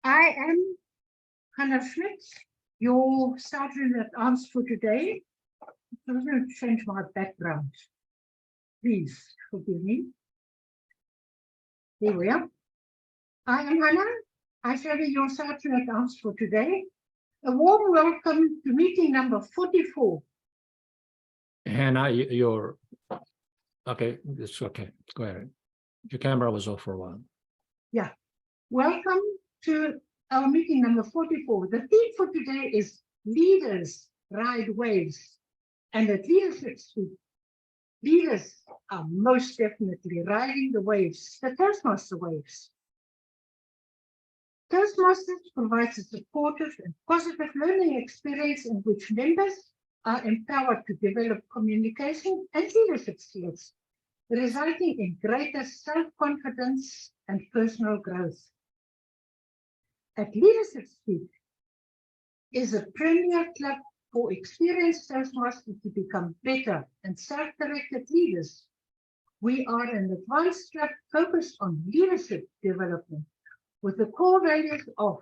I am Hannah Schmidt, your sergeant at arms for today. I'm going to change my background. Please forgive me. Here we are. I am Hannah. I shall be your sergeant at arms for today. A warm welcome to meeting number 44. Hannah, you're okay. It's okay. Go ahead. Your camera was off for a while. Yeah. Welcome to our meeting number 44. The theme for today is Leaders Ride Waves. And at Leadership Speak, leaders are most definitely riding the waves, the Toastmaster waves. Toastmasters provides a supportive and positive learning experience in which members are empowered to develop communication and leadership skills, resulting in greater self-confidence and personal growth. At Leadership Speak is a premier club for experienced Toastmasters to become better and self-directed leaders. We are an advanced club focused on leadership development with the core values of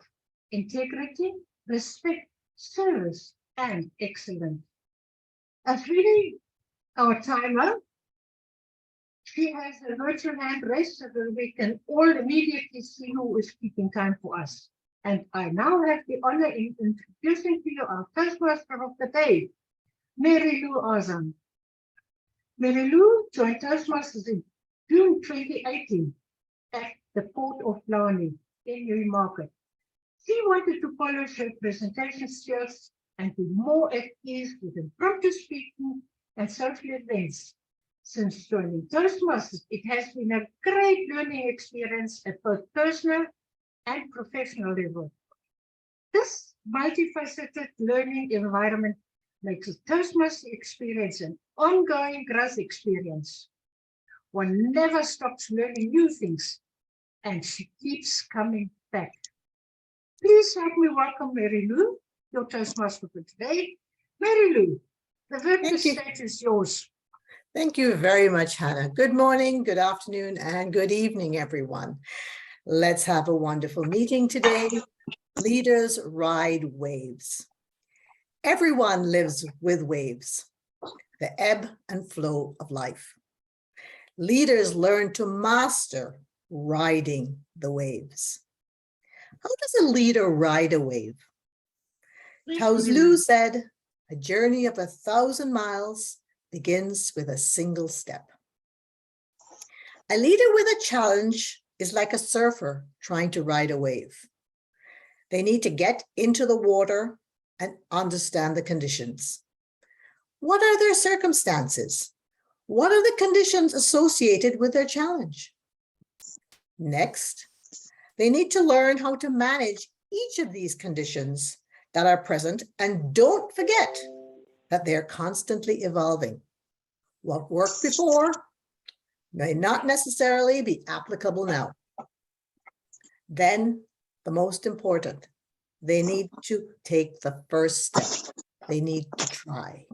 integrity, respect, service, and excellence. As reading our timer, she has a virtual hand raised so that we can all immediately see who is keeping time for us. And I now have the honor in introducing to you our Toastmaster of the day, Marylou Ahsan. Marylou joined Toastmasters in June 2018 at the Port of Blarney in Newmarket. She wanted to polish her presentation skills and be more at ease with impromptu speaking and social events. Since joining Toastmasters, it has been a great learning experience at both personal and professional level. This multifaceted learning environment makes a Toastmaster experience an ongoing growth experience. One never stops learning new things, and she keeps coming back. Please help me welcome Marylou, your Toastmaster for today. Marylou, the virtual stage is yours. Thank you very much, Hannah. Good morning, good afternoon, and good evening, everyone. Let's have a wonderful meeting today. Leaders ride waves. Everyone lives with waves, the ebb and flow of life. Leaders learn to master riding the waves. How does a leader ride a wave? Lu said, a journey of 1,000 miles begins with a single step. A leader with a challenge is like a surfer trying to ride a wave. They need to get into the water and understand the conditions. What are their circumstances? What are the conditions associated with their challenge? Next, they need to learn how to manage each of these conditions that are present, and don't forget that they're constantly evolving. What worked before may not necessarily be applicable now. Then, the most important, they need to take the first step. They need to try.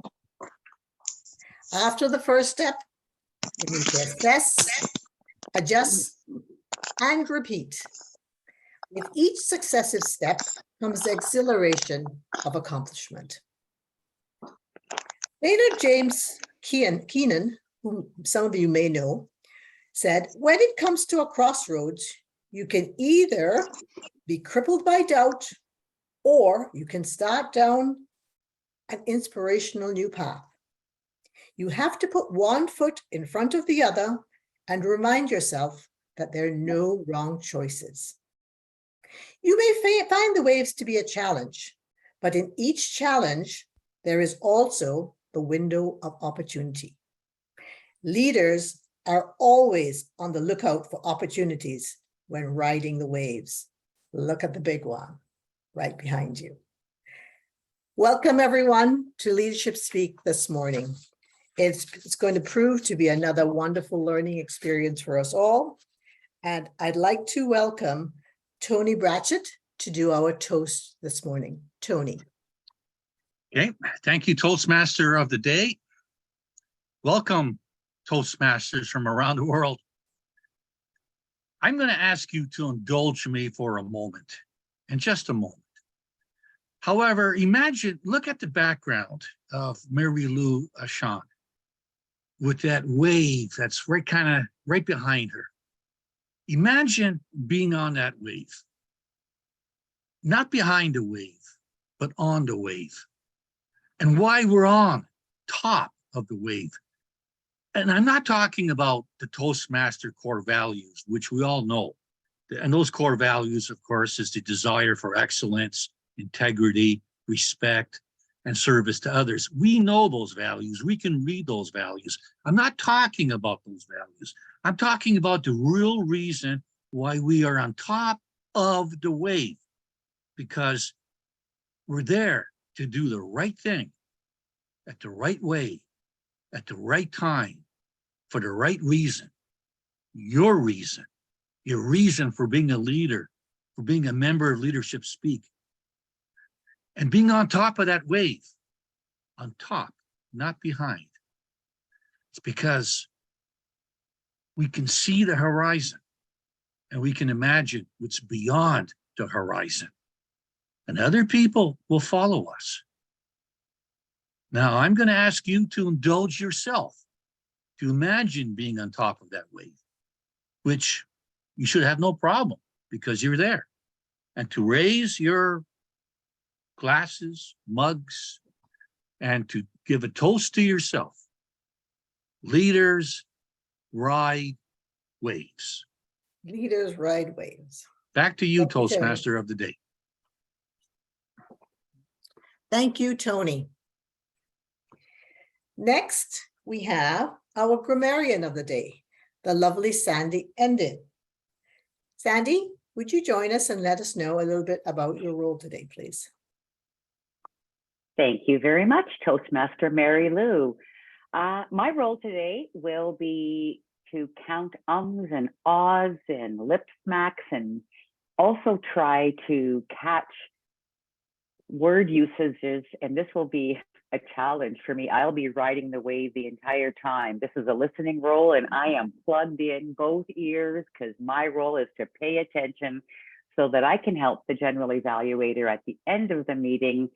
After the first step, they need to assess, adjust, and repeat. With each successive step comes the exhilaration of accomplishment. Later, James Keenan, whom some of you may know, said, when it comes to a crossroads, you can either be crippled by doubt, or you can start down an inspirational new path. You have to put one foot in front of the other and remind yourself that there are no wrong choices. You may find the waves to be a challenge, but in each challenge, there is also the window of opportunity. Leaders are always on the lookout for opportunities when riding the waves. Look at the big one right behind you. Welcome, everyone, to Leadership Speak this morning. It's going to prove to be another wonderful learning experience for us all. And I'd like to welcome Tony Bratchett to do our toast this morning. Tony. Okay, thank you, Toastmaster of the Day. Welcome, Toastmasters from around the world. I'm going to ask you to indulge me for a moment. in just a moment. However, look at the background of Marylou Ahsan with that wave that's right behind her. Imagine being on that wave, not behind the wave, but on the wave. And why we're on top of the wave. And I'm not talking about the Toastmaster core values, which we all know. And those core values, of course, is the desire for excellence, integrity, respect, and service to others. We know those values. We can read those values. I'm not talking about those values. I'm talking about the real reason why we are on top of the wave, because we're there to do the right thing at the right way, at the right time, for the right reason. Your reason for being a leader, for being a member of Leadership Speak, and being on top of that wave, on top, not behind. It's because we can see the horizon and we can imagine what's beyond the horizon, and other people will follow us. Now, I'm going to ask you to indulge yourself to imagine being on top of that wave, which you should have no problem because you're there, and to raise your glasses, mugs, and to give a toast to yourself. Leaders ride waves. Leaders ride waves. Back to you, Thank you, Tony. Toastmaster of the day. Thank you, Tony. Next, we have our grammarian of the day, the lovely Sandy Endin. Sandy, would you join us and let us know a little bit about your role today, please? Thank you very much, Toastmaster Marylou. My role today will be to count ums and ahs and lip smacks, and also try to catch word usages, and this will be a challenge for me. I'll be riding the wave the entire time. This is a listening role, and I am plugged in both ears because my role is to pay attention so that I can help the general evaluator at the end of the meeting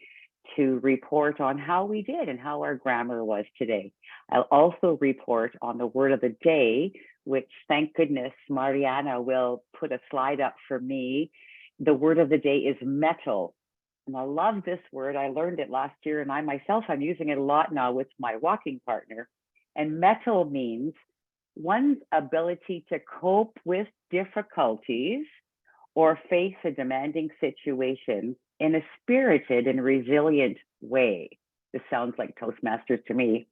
to report on how we did and how our grammar was today. I'll also report on the word of the day, which, thank goodness, Mariana will put a slide up for me. The word of the day is mettle. And I love this word. I learned it last year, and I'm using it a lot now with my walking partner. And mettle means one's ability to cope with difficulties or face a demanding situation in a spirited and resilient way. This sounds like Toastmasters to me.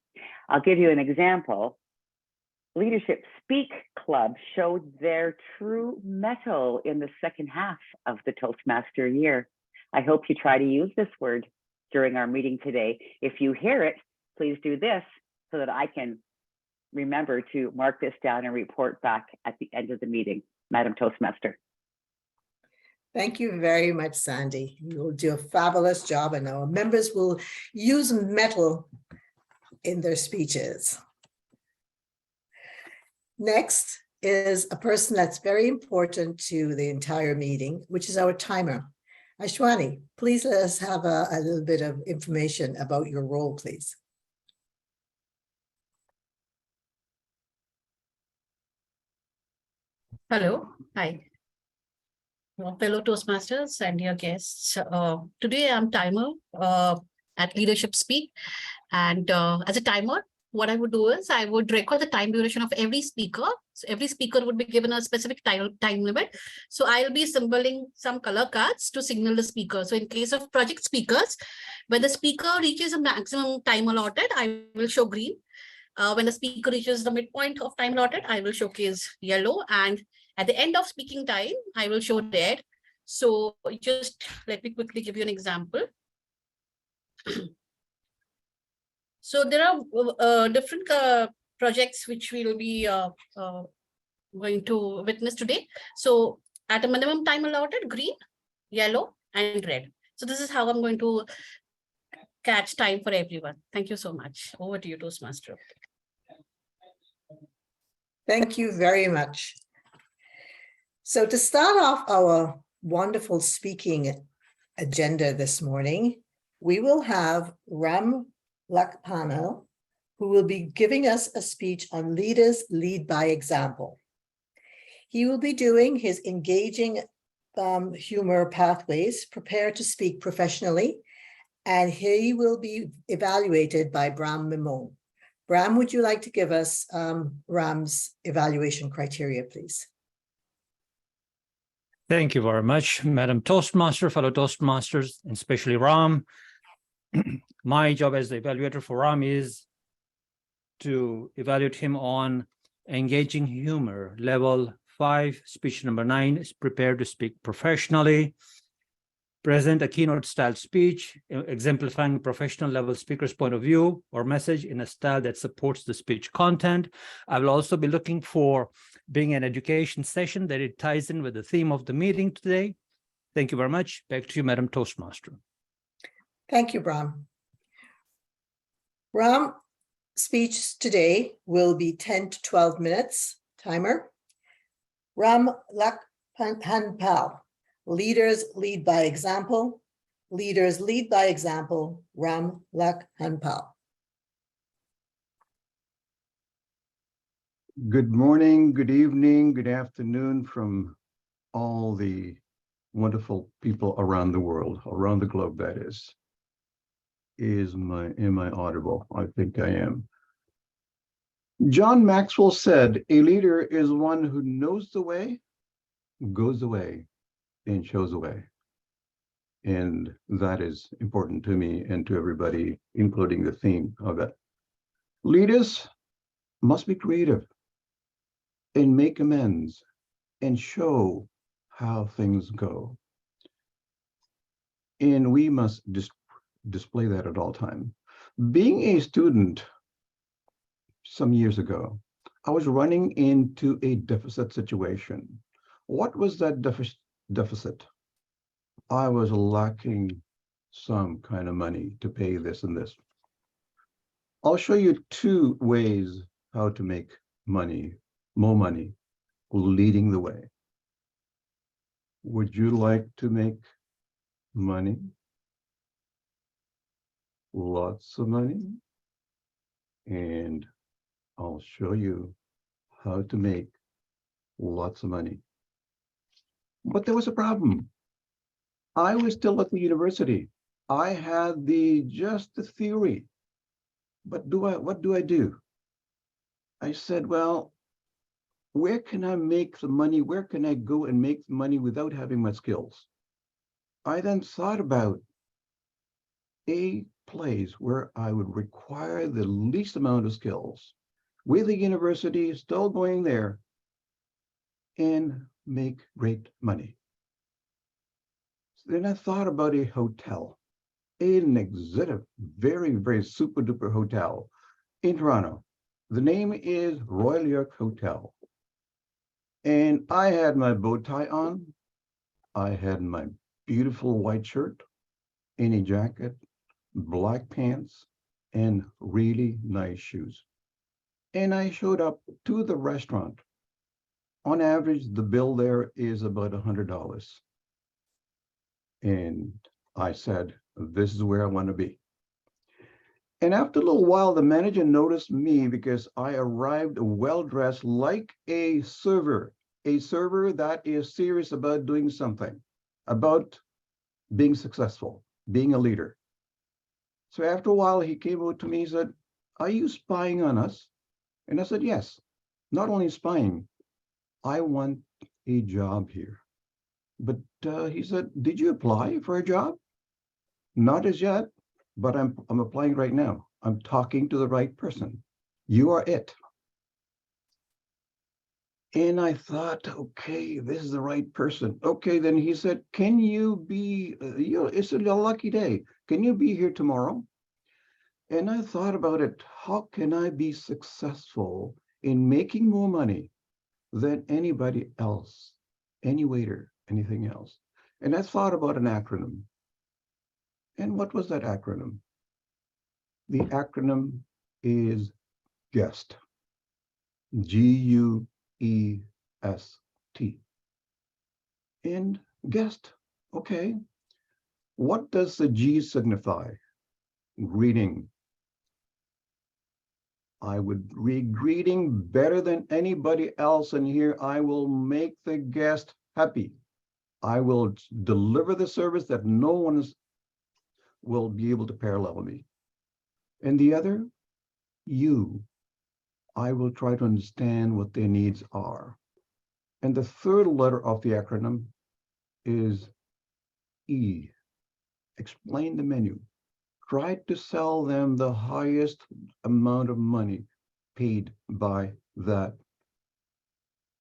I'll give you an example. Leadership Speak Club showed their true mettle in the second half of the Toastmaster year. I hope you try to use this word during our meeting today. If you hear it, please do this so that I can remember to mark this down and report back at the end of the meeting, Madam Toastmaster. Thank you very much, Sandy. You'll do a fabulous job, and our members will use mettle in their speeches. Next is a person that's very important to the entire meeting, which is our timer. Ashwani, please let us have a little bit of information about your role, please. Hello, hi. Fellow Toastmasters and your guests. Today I'm timer at Leadership Speak, and as a timer, what I would do is I would record the time duration of every speaker. So every speaker would be given a specific time limit. So I'll be symboling some color cards to signal the speaker. So in case of project speakers, when the speaker reaches a maximum time allotted, I will show green. When the speaker reaches the midpoint of time allotted, I will showcase yellow. And at the end of speaking time, I will show red. So just let me quickly give you an example. So there are different projects which we will be going to witness today. So at a minimum time allotted, green, yellow, and red. So this is how I'm going to catch time for everyone. Thank you so much. Over to you, Toastmaster. Thank you very much. So to start off our wonderful speaking agenda this morning, we will have Raam Lakhanpal, who will be giving us a speech on leaders lead by example. He will be doing his engaging humor pathways, prepare to speak professionally, and he will be evaluated by Bram Mimon. Bram, would you like to give us Raam's evaluation criteria, please? Thank you very much, Madam Toastmaster, fellow Toastmasters, and especially Raam. My job as the evaluator for Raam is to evaluate him on engaging humor, level 5, speech number 9, is prepared to speak professionally, present a keynote style speech, exemplifying professional level speaker's point of view or message in a style that supports the speech content. I will also be looking for being an education session that it ties in with the theme of the meeting today. Thank you very much. Back to you, Madam Toastmaster. Thank you, Bram. Raam, speech today will be 10 to 12 minutes, timer. Raam Lakhanpal, leaders lead by example. Leaders lead by example, Raam Lakhanpal. Good morning, good evening, good afternoon from all the wonderful people around the world, around the globe, that is. Am I audible? I think I am. John Maxwell said, a leader is one who knows the way, goes the way, and shows the way. And that is important to me and to everybody, including the theme of it. Leaders must be creative and make amends and show how things go. And we must display that at all times. Being a student some years ago, I was running into a deficit situation. What was that deficit? I was lacking some kind of money to pay this and this. I'll show you 2 ways how to make money, more money, leading the way. Would you like to make money? Lots of money? And I'll show you how to make lots of money. But there was a problem. I was still at the university. I had just the theory. But what do I do? I said, well, where can I make the money? Where can I go and make the money without having my skills? I then thought about a place where I would require the least amount of skills, with the university still going there, and make great money. So then I thought about a hotel, an executive, very, very super duper hotel in Toronto. The name is Royal York Hotel. And I had my bow tie on. I had my beautiful white shirt, any jacket, black pants, and really nice shoes. And I showed up to the restaurant. On average, the bill there is about $100. And I said, this is where I want to be. And after a little while, the manager noticed me because I arrived well-dressed like a server that is serious about doing something, about being successful, being a leader. So after a while, he came over to me, he said, are you spying on us? And I said, yes, not only spying, I want a job here. But he said, did you apply for a job? Not as yet, but I'm applying right now. I'm talking to the right person. You are it. And I thought, okay, this is the right person. Okay, then he said, can you be, it's a lucky day. Can you be here tomorrow? And I thought about it. How can I be successful in making more money than anybody else, any waiter, anything else? And I thought about an acronym. And what was that acronym? The acronym is GUEST, G-U-E-S-T. And Guest, okay. What does the G signify? Greeting. I would read greeting better than anybody else, and here I will make the guest happy. I will deliver the service that no one will be able to parallel me. And the other, you. I will try to understand what their needs are. And the third letter of the acronym is E. Explain the menu. Try to sell them the highest amount of money paid by that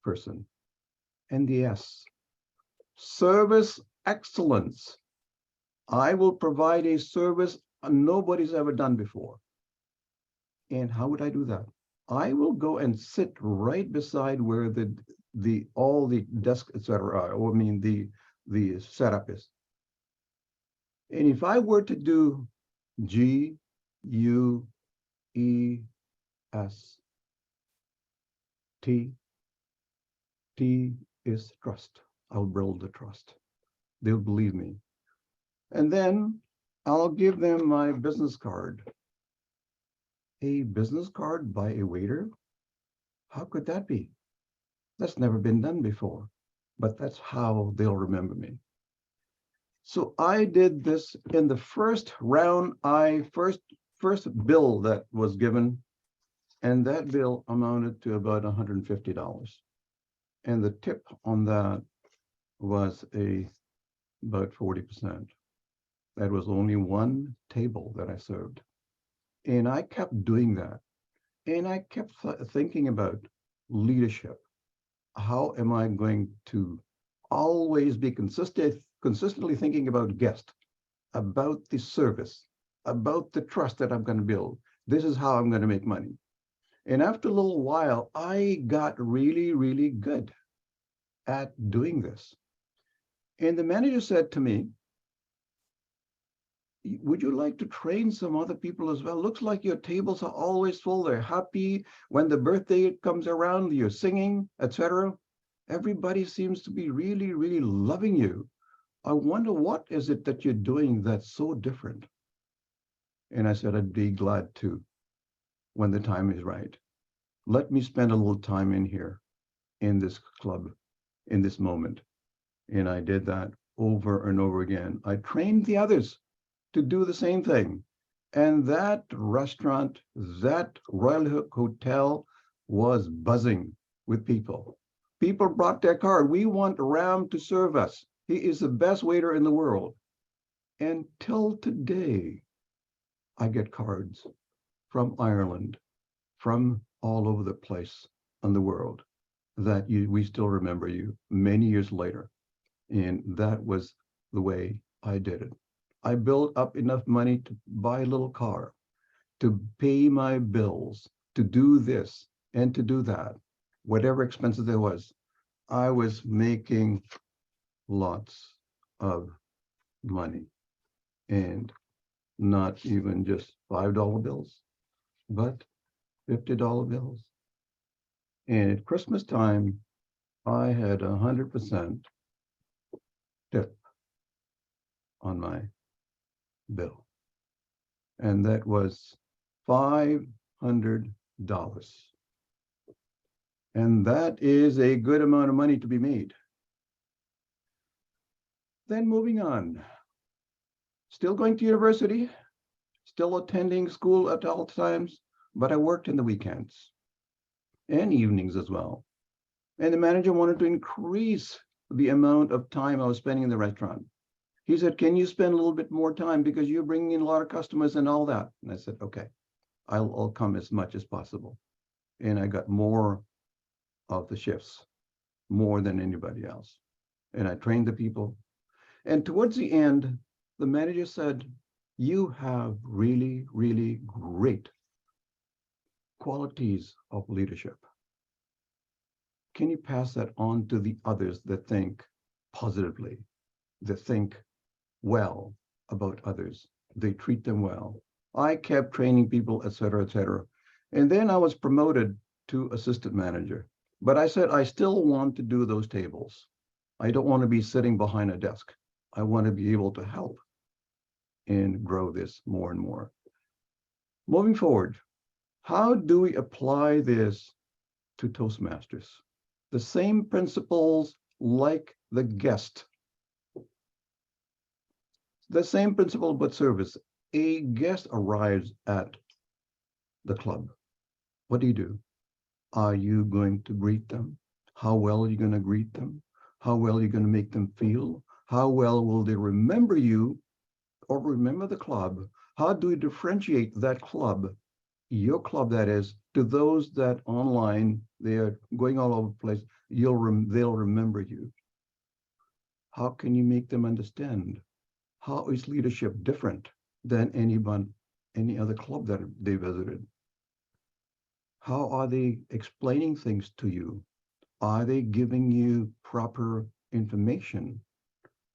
person. And the S, service excellence. I will provide a service nobody's ever done before. And how would I do that? I will go and sit right beside where all the desks, etc. are, or I mean the setup is. And if I were to do G, U, E, S, T, T is trust. I'll build the trust. They'll believe me. And then I'll give them my business card. A business card by a waiter? How could that be? That's never been done before, but that's how they'll remember me. So I did this in the first round. First bill that was given, and that bill amounted to about $150. And the tip on that was about 40%. That was only one table that I served. And I kept doing that. And I kept thinking about leadership. How am I going to always be consistently thinking about guests, about the service, about the trust that I'm going to build? This is how I'm going to make money. And after a little while, I got really, really good at doing this. And the manager said to me, would you like to train some other people as well? Looks like your tables are always full. They're happy. When the birthday comes around, you're singing, etc. Everybody seems to be really, really loving you. I wonder what is it that you're doing that's so different? And I said, I'd be glad to when the time is right. Let me spend a little time in here, in this club, in this moment. And I did that over and over again. I trained the others to do the same thing. And that restaurant, that Royal Hotel was buzzing with people. People brought their card. We want Raam to serve us. He is the best waiter in the world. And till today, I get cards from Ireland, from all over the place in the world, that we still remember you many years later. And that was the way I did it. I built up enough money to buy a little car, to pay my bills, to do this and to do that, whatever expenses there was. I was making lots of money, and not even just $5 bills, but $50 bills. And at Christmas time, I had 100% tip on my bill. And that was $500. And that is a good amount of money to be made. Then moving on, still going to university, still attending school at all times, but I worked in the weekends and evenings as well. And the manager wanted to increase the amount of time I was spending in the restaurant. He said, can you spend a little bit more time because you're bringing in a lot of customers and all that? And I said, okay, I'll come as much as possible. And I got more of the shifts, more than anybody else. And I trained the people. And towards the end, the manager said, you have really, really great qualities of leadership. Can you pass that on to the others that think positively, that think well about others, they treat them well? I kept training people, et cetera, et cetera. And then I was promoted to assistant manager. But I said, I still want to do those tables. I don't want to be sitting behind a desk. I want to be able to help and grow this more and more. Moving forward, how do we apply this to Toastmasters? The same principles like the guest. The same principle but service. A guest arrives at the club. What do? Are you going to greet them? How well are you going to greet them? How well are you going to make them feel? How well will they remember you or remember the club? How do we differentiate that club, your club that is, to those that online, they're going all over the place, they'll remember you? How can you make them understand? How is leadership different than any other club that they visited? How are they explaining things to you? Are they giving you proper information?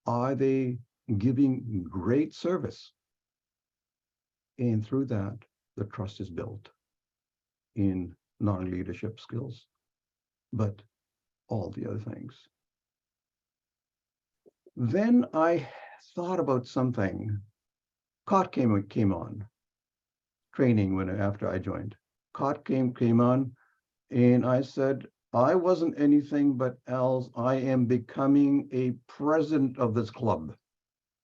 Are they giving great service? And through that, the trust is built in not only leadership skills, but all the other things. Then I thought about something. COT came on, training after I joined. COT came on, and I said, I wasn't anything but else. I am becoming a president of this club.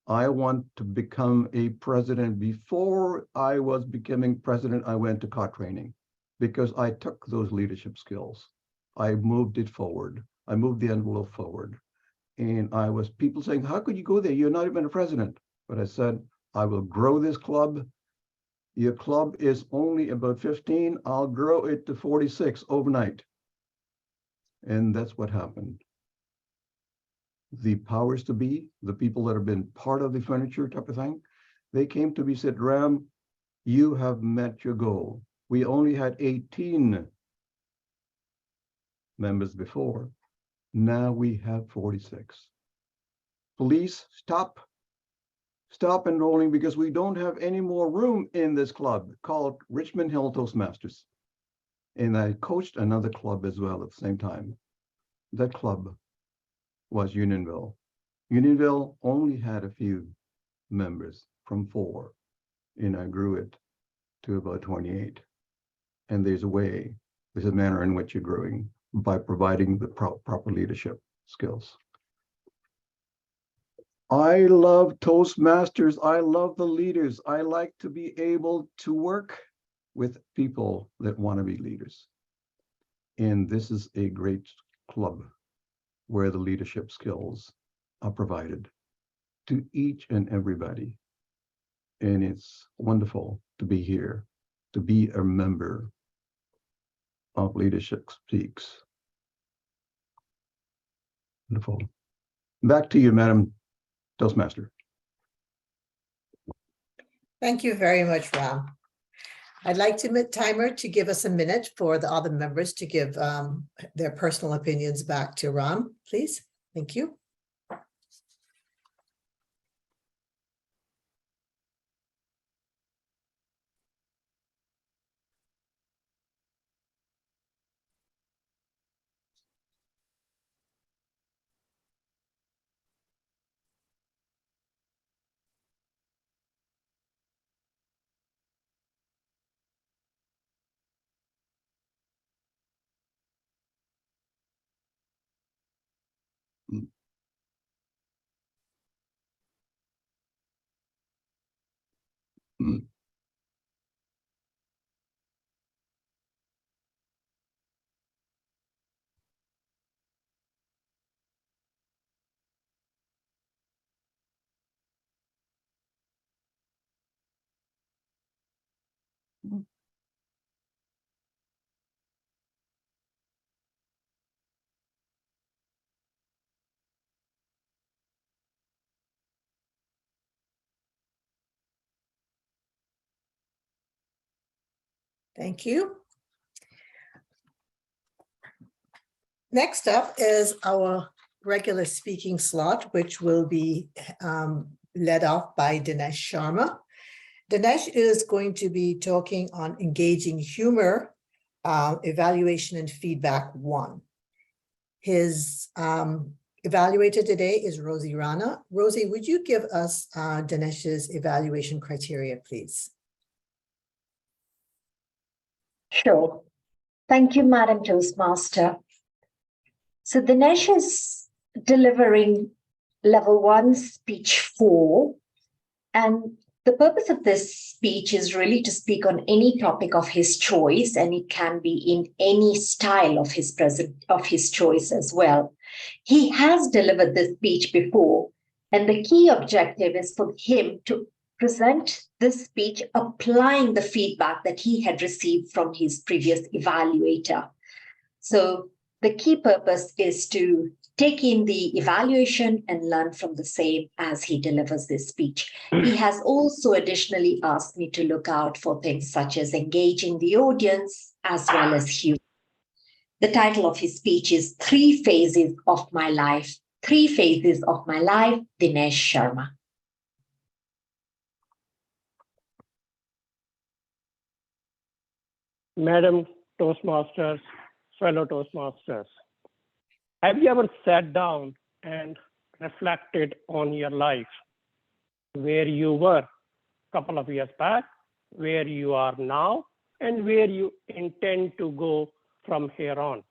I want to become a president. Before I was becoming president, I went to COT training because I took those leadership skills. I moved it forward. I moved the envelope forward. And I was people saying, how could you go there? You're not even a president. But I said, I will grow this club. Your club is only about 15. I'll grow it to 46 overnight. And that's what happened. The powers to be, the people that have been part of the furniture type of thing, they came to me, said, Raam, you have met your goal. We only had 18 members before. Now we have 46. Please stop enrolling because we don't have any more room in this club called Richmond Hill Toastmasters. And I coached another club as well at the same time. That club was Unionville. Unionville only had a few members from 4, and I grew it to about 28. And there's a manner in which you're growing by providing the proper leadership skills. I love Toastmasters. I love the leaders. I like to be able to work with people that want to be leaders. And this is a great club where the leadership skills are provided to each and everybody. And it's wonderful to be here, to be a member of Leadership Speaks. Wonderful. Back to you, Madam Toastmaster. Thank you very much, Raam. I'd like to timer to give us a minute for the other members to give their personal opinions back to Raam, please. Thank you. Thank you. Next up is our regular speaking slot, which will be led off by Dinesh Sharma. Dinesh is going to be talking on engaging humor, evaluation and feedback 1. His evaluator today is Rosie Rana. Rosie, would you give us Dinesh's evaluation criteria, please? Sure. Thank you, Madam Toastmaster. So Dinesh is delivering level 1 speech 4, and the purpose of this speech is really to speak on any topic of his choice, and it can be in any style of his choice as well. He has delivered this speech before, and the key objective is for him to present this speech applying the feedback that he had received from his previous evaluator. So the key purpose is to take in the evaluation and learn from the same as he delivers this speech. He has also additionally asked me to look out for things such as engaging the audience as well as humor. The title of his speech is 3 Phases of My Life. 3 Phases of My Life, Dinesh Sharma. Madam Toastmasters, fellow Toastmasters, have you ever sat down and reflected on your life, where you were a couple of years back, where you are now, and where you intend to go from here on?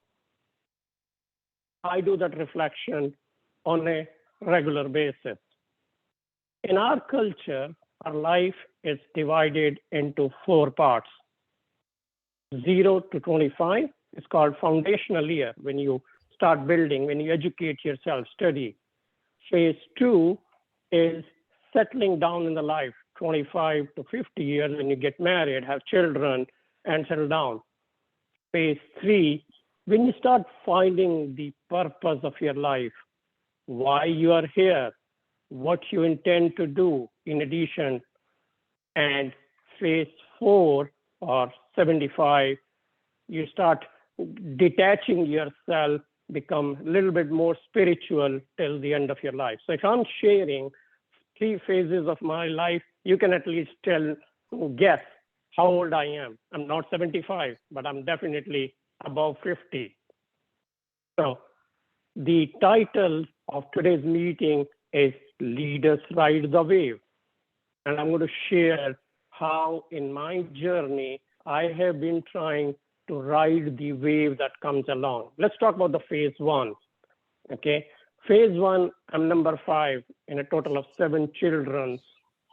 I do that reflection on a regular basis. In our culture, our life is divided into 4 parts. 0 to 25 is called foundational year, when you start building, when you educate yourself, study. Phase 2 is settling down in the life, 25 to 50 years, when you get married, have children, and settle down. Phase 3, when you start finding the purpose of your life, why you are here, what you intend to do in addition. And phase 4 or 75, you start detaching yourself, become a little bit more spiritual till the end of your life. So if I'm sharing 3 phases of my life, you can at least guess how old I am. I'm not 75, but I'm definitely above 50. So the title of today's meeting is Leaders Ride the Wave. And I'm going to share how in my journey, I have been trying to ride the wave that comes along. Let's talk about the phase 1. Okay. Phase 1, I'm number 5 in a total of 7 children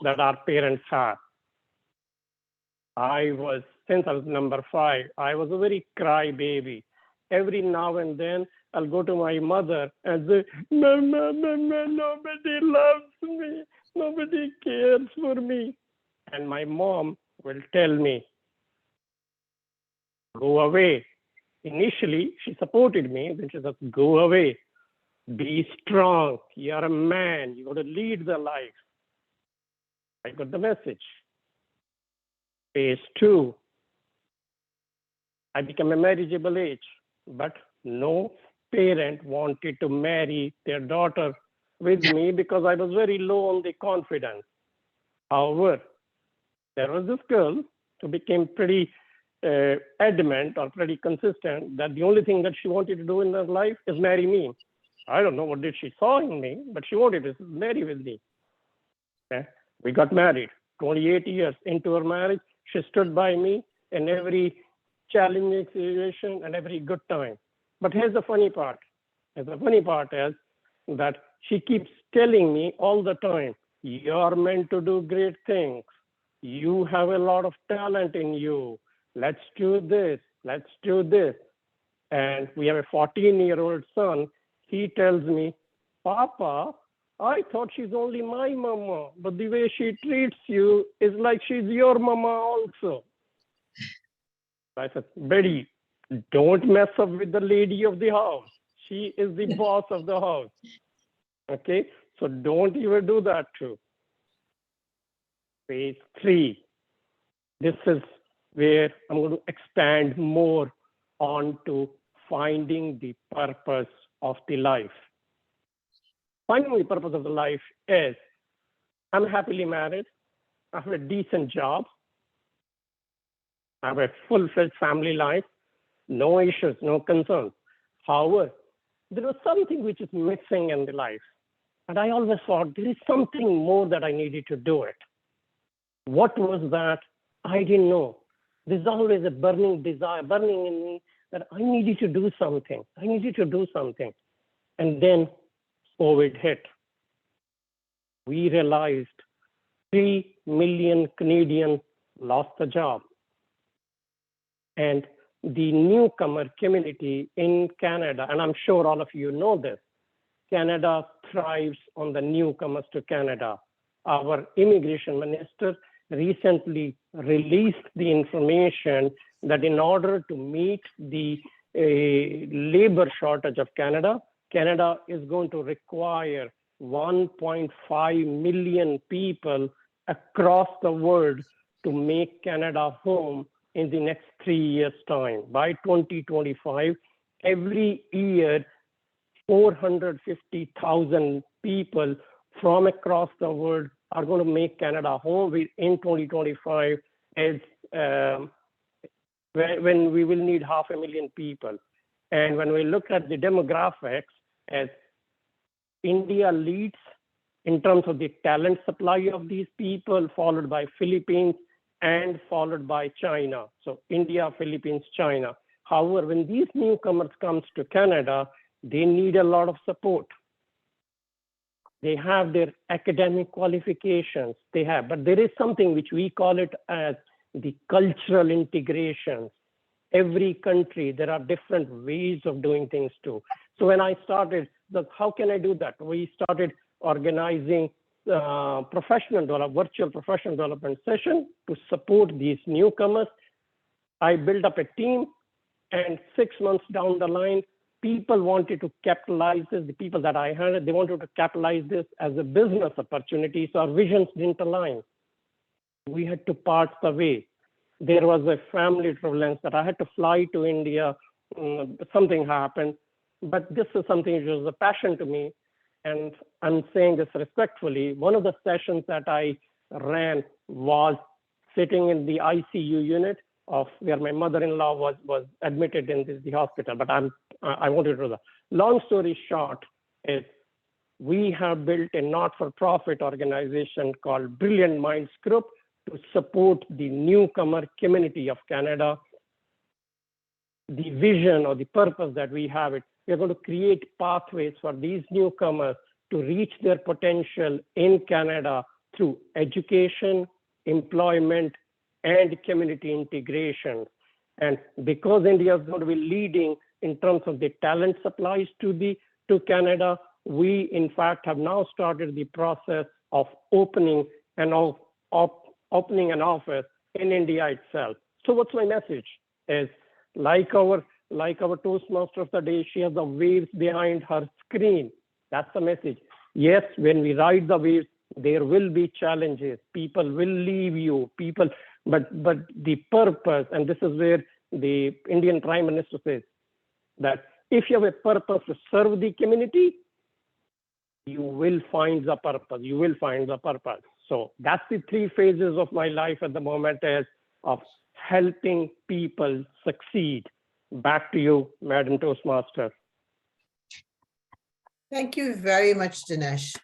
that our parents have. Since I was number 5, I was a very cry baby. Every now and then, I'll go to my mother and say, Mama, nobody loves me. Nobody cares for me. And my mom will tell me, go away. Initially, she supported me. Then she said, go away. Be strong. You're a man. You got to lead the life. I got the message. Phase 2, I became a marriageable age, but no parent wanted to marry their daughter with me because I was very low on the confidence. However, there was this girl who became pretty adamant or pretty consistent that the only thing that she wanted to do in her life is marry me. I don't know what did she saw in me, but she wanted to marry with me. Okay? We got married. 28 years into our marriage, she stood by me in every challenging situation and every good time. But here's the funny part. The funny part is that she keeps telling me all the time, you're meant to do great things. You have a lot of talent in you. Let's do this. Let's do this. And we have a 14-year-old son. He tells me, Papa, I thought she's only my mama, but the way she treats you is like she's your mama also. I said, Betty, don't mess up with the lady of the house. She is the boss of the house. Okay, so don't even do that too. Phase 3. This is where I'm going to expand more onto finding the purpose of the life. Finding the purpose of the life is, I'm happily married. I have a decent job. I have a full-fledged family life. No issues, no concerns. However, there was something which is missing in the life. And I always thought there is something more that I needed to do it. What was that? I didn't know. There's always a burning desire, burning in me that I needed to do something. I needed to do something. And then COVID hit. We realized 3 million Canadians lost the job. And the newcomer community in Canada, and I'm sure all of you know this, Canada thrives on the newcomers to Canada. Our immigration minister recently released the information that in order to meet the labor shortage of Canada, Canada is going to require 1.5 million people across the world to make Canada home in the next 3 years' time. By 2025, every year, 450,000 people from across the world are going to make Canada home. In 2025 is when we will need 500,000 people. And when we look at the demographics, as India leads in terms of the talent supply of these people, followed by Philippines and followed by China. So India, Philippines, China. However, when these newcomers comes to Canada, they need a lot of support. They have their academic qualifications, but there is something which we call it as the cultural integration. Every country, there are different ways of doing things too. So when I started, how can I do that? We started organizing virtual professional development session to support these newcomers. I built up a team, and 6 months down the line, people wanted to capitalize this. The people that I had, they wanted to capitalize this as a business opportunity. So our visions didn't align. We had to part the way. There was a family turbulence that I had to fly to India. Something happened, but this is something which was a passion to me. And I'm saying this respectfully. One of the sessions that I ran was sitting in the ICU unit of where my mother-in-law was admitted in the hospital. But I wanted to do that. Long story short is we have built a not-for-profit organization called Brilliant Minds Group to support the newcomer community of Canada. The vision or the purpose that we have it, we're going to create pathways for these newcomers to reach their potential in Canada through education, employment, and community integration. And because India is going to be leading in terms of the talent supplies to Canada, we in fact have now started the process of opening an office in India itself. So what's my message is like our Toastmaster of the day, she has the waves behind her screen. That's the message. Yes, when we ride the waves, there will be challenges. People will leave you. But the purpose, and this is where the Indian Prime Minister says that if you have a purpose to serve the community, you will find the purpose. You will find the purpose. So that's the 3 phases of my life at the moment of helping people succeed. Back to you, Madam Toastmaster. Thank you very much, Dinesh.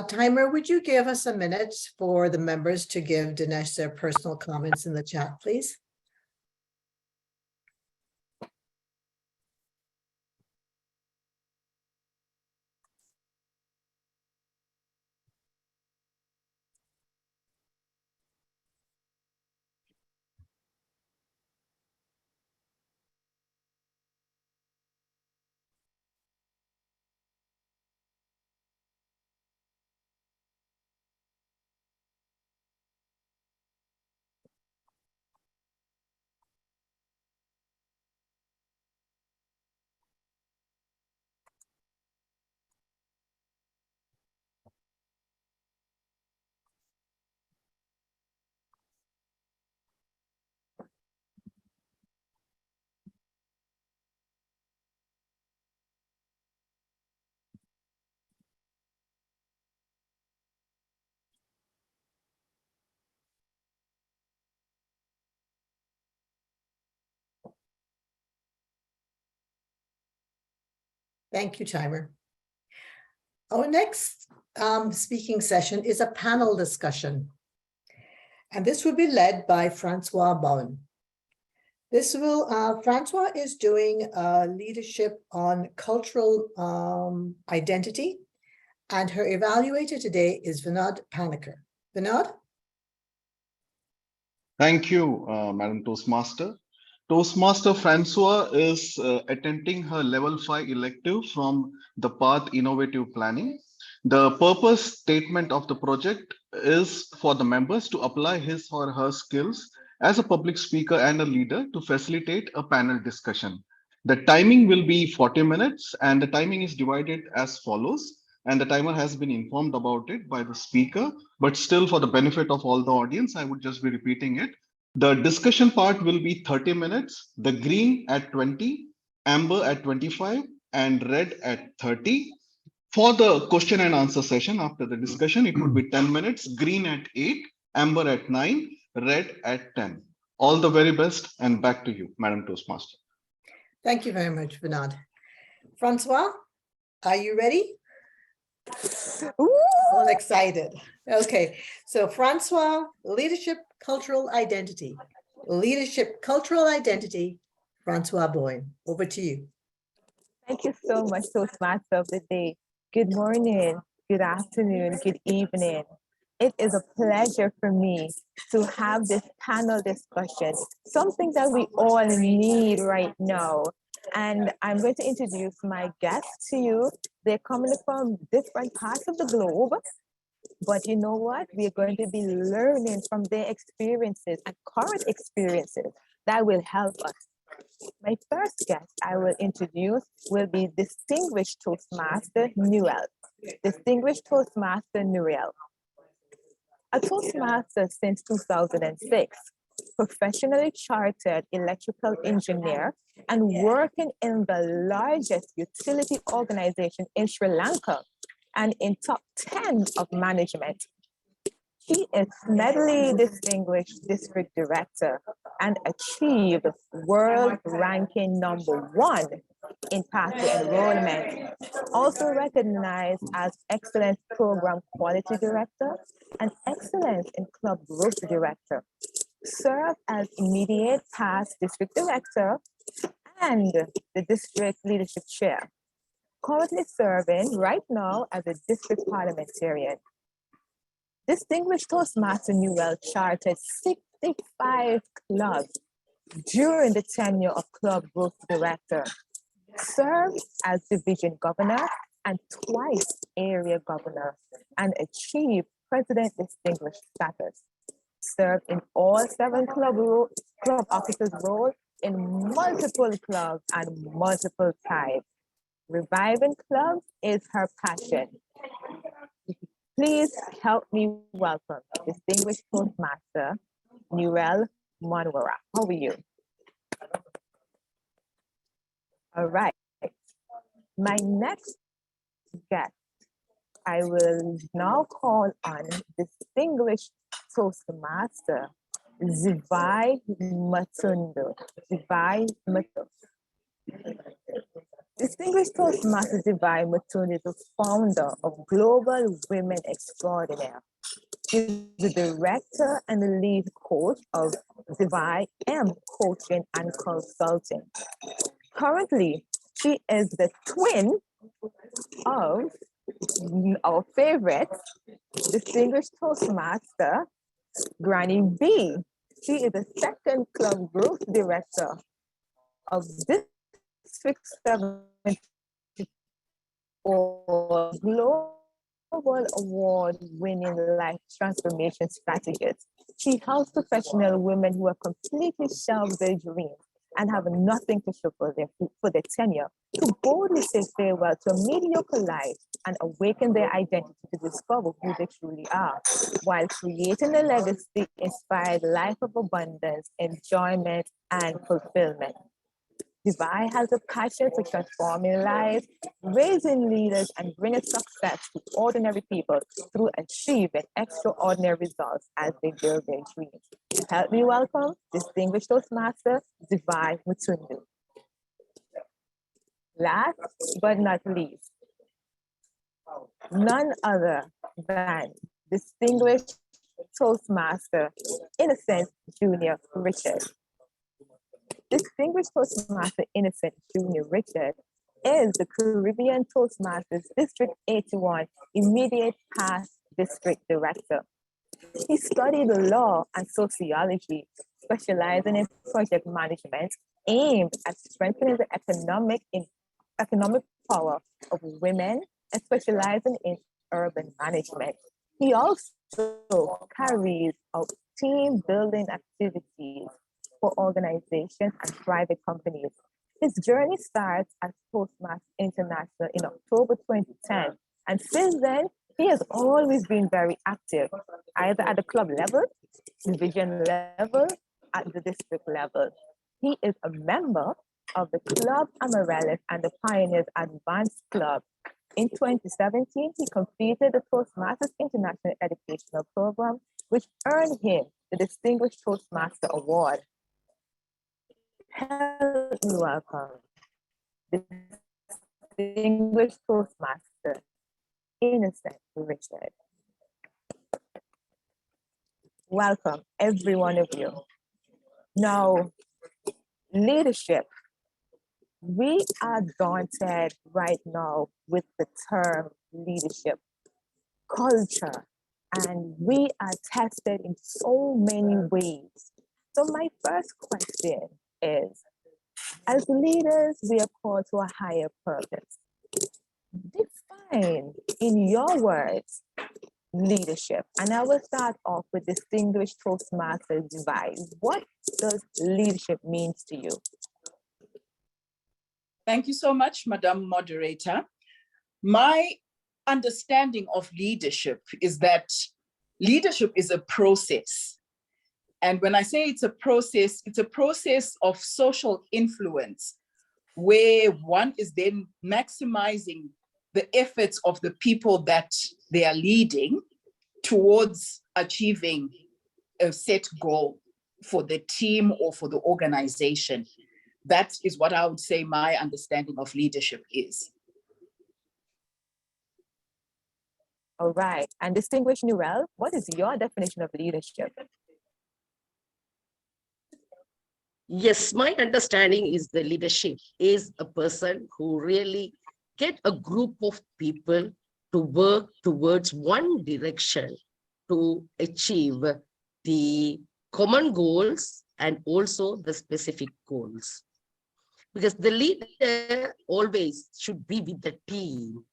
Timer, would you give us a minute for the members to give Dinesh their personal comments in the chat, please? Thank you, Timer. Our next speaking session is a panel discussion. And this will be led by Francoise Bowen. Francois is doing leadership on cultural identity, and her evaluator today is Vinod Panicker. Vinod? Thank you, Madam Toastmaster. Toastmaster Francois is attempting her level 5 elective from the Path Innovative Planning. The purpose statement of the project is for the members to apply his or her skills as a public speaker and a leader to facilitate a panel discussion. The timing will be 40 minutes and the timing is divided as follows. And the timer has been informed about it by the speaker, but still for the benefit of all the audience, I would just be repeating it. The discussion part will be 30 minutes, the green at 20, amber at 25, and red at 30. For the question and answer session after the discussion, it would be 10 minutes, green at 8, amber at 9, red at 10. All the very best, and back to you, Madam Toastmaster. Thank you very much, Vinod. Francois, are you ready? I'm excited. Okay, so Francois, leadership, cultural identity. Leadership, cultural identity, Francois Bowen, over to you. Thank you so much, Toastmaster of the day. Good morning, good afternoon, good evening. It is a pleasure for me to have this panel discussion, something that we all need right now. And I'm going to introduce my guests to you. They're coming from different parts of the globe, but you know what? We're going to be learning from their experiences and current experiences that will help us. My first guest I will introduce will be Distinguished Toastmaster Newell. Distinguished Toastmaster Newell. A Toastmaster since 2006, professionally chartered electrical engineer and working in the largest utility organization in Sri Lanka and in top 10 of management. He is medley distinguished district director and achieved world ranking #1 in pathway enrollment. Also recognized as excellence program quality director and excellence in club growth director. Served as immediate past district director and the district leadership chair. Currently serving right now as a district parliamentarian. Distinguished Toastmaster Newell chartered 65 clubs during the tenure of club growth director. Served as division governor and twice area governor and achieved president distinguished status. Served in all 7 club officers roles in multiple clubs and multiple types. Reviving clubs is her passion. Please help me welcome Distinguished Toastmaster Newell Monwara. How are you? All right. My next guest, I will now call on Distinguished Toastmaster Zivai Matundu. Zivai Matundu. Distinguished Toastmaster Zivai Matundu is the founder of Global Women Extraordinaire. She's the director and the lead coach of Zivai M Coaching and Consulting. Currently, she is the twin of our favorite Distinguished Toastmaster, Granny B. She is the second club growth director of District 74 Global Award-winning life transformation strategist. She helps professional women who are completely shelved their dreams and have nothing to show for their tenure to boldly say farewell to a mediocre life and awaken their identity to discover who they truly are, while creating a legacy inspired life of abundance, enjoyment, and fulfillment. Zivai has a passion for transforming lives, raising leaders, and bringing success to ordinary people through achieving extraordinary results as they build their dreams. Help me welcome Distinguished Toastmaster Zivai Matundu. Last but not least, none other than distinguished Toastmaster Innocent Junior Richard. Distinguished Toastmaster Innocent Junior Richard is the Caribbean Toastmasters District 81 Immediate Past District Director. He studied law and sociology, specializing in project management, aimed at strengthening the economic power of women and specializing in urban management. He also carries out team building activities for organizations and private companies. His journey starts at Toastmasters International in October 2010, and since then, he has always been very active, either at the club level, division level, at the district level. He is a member of the Club Amaryllis and the Pioneers Advanced Club. In 2017, he completed the Toastmasters International Educational Program, which earned him the Distinguished Toastmaster Award. Help me welcome Distinguished Toastmaster Innocent Richard. Welcome, every one of you. Now, leadership. We are daunted right now with the term leadership, culture, and we are tested in so many ways. So my first question is, as leaders, we are called to a higher purpose. Define, in your words, leadership. And I will start off with Distinguished Toastmasters Device. What does leadership mean to you? Thank you so much, Madam Moderator. My understanding of leadership is that leadership is a process. And when I say it's a process of social influence, where one is then maximizing the efforts of the people that they are leading towards achieving a set goal for the team or for the organization. That is what I would say my understanding of leadership is. All right. And Distinguished Newell, what is your definition of leadership? Yes, my understanding is the leadership is a person who really get a group of people to work towards one direction to achieve the common goals and also the specific goals. Because the leader always should be with the team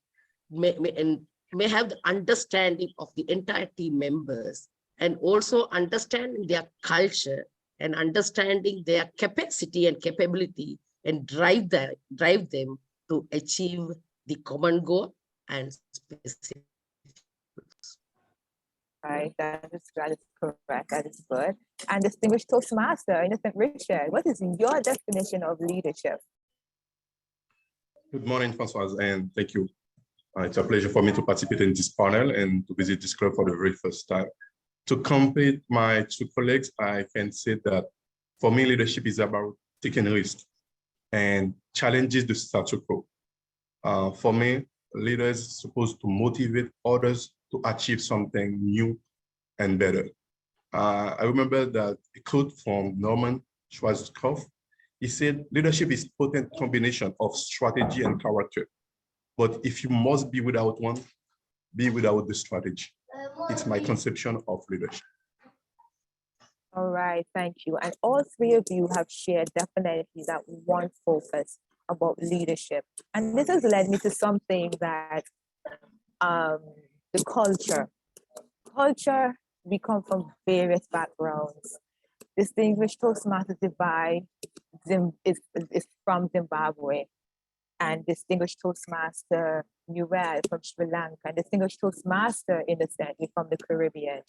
and may have the understanding of the entire team members and also understanding their culture and understanding their capacity and capability and drive them to achieve the common goal and specific. Right, that is correct, that is good. And Distinguished Toastmaster, Innocent Richard, what is your definition of leadership? Good morning, Francoise, and thank you. It's a pleasure for me to participate in this panel and to visit this club for the very first time. To complete my two colleagues, I can say that for me, leadership is about taking risks and challenges the status quo. For me, leaders are supposed to motivate others to achieve something new and better. I remember that a quote from Norman Schwarzkopf. He said, leadership is a potent combination of strategy and character. But if you must be without one, be without the strategy. It's my conception of leadership. All right, thank you. And all three of you have shared definitely that one focus about leadership. And this has led me to something that the culture. Culture, we come from various backgrounds. Distinguished Toastmaster Divide is from Zimbabwe, and Distinguished Toastmaster Newell from Sri Lanka, and Distinguished Toastmaster Innocent from the Caribbean.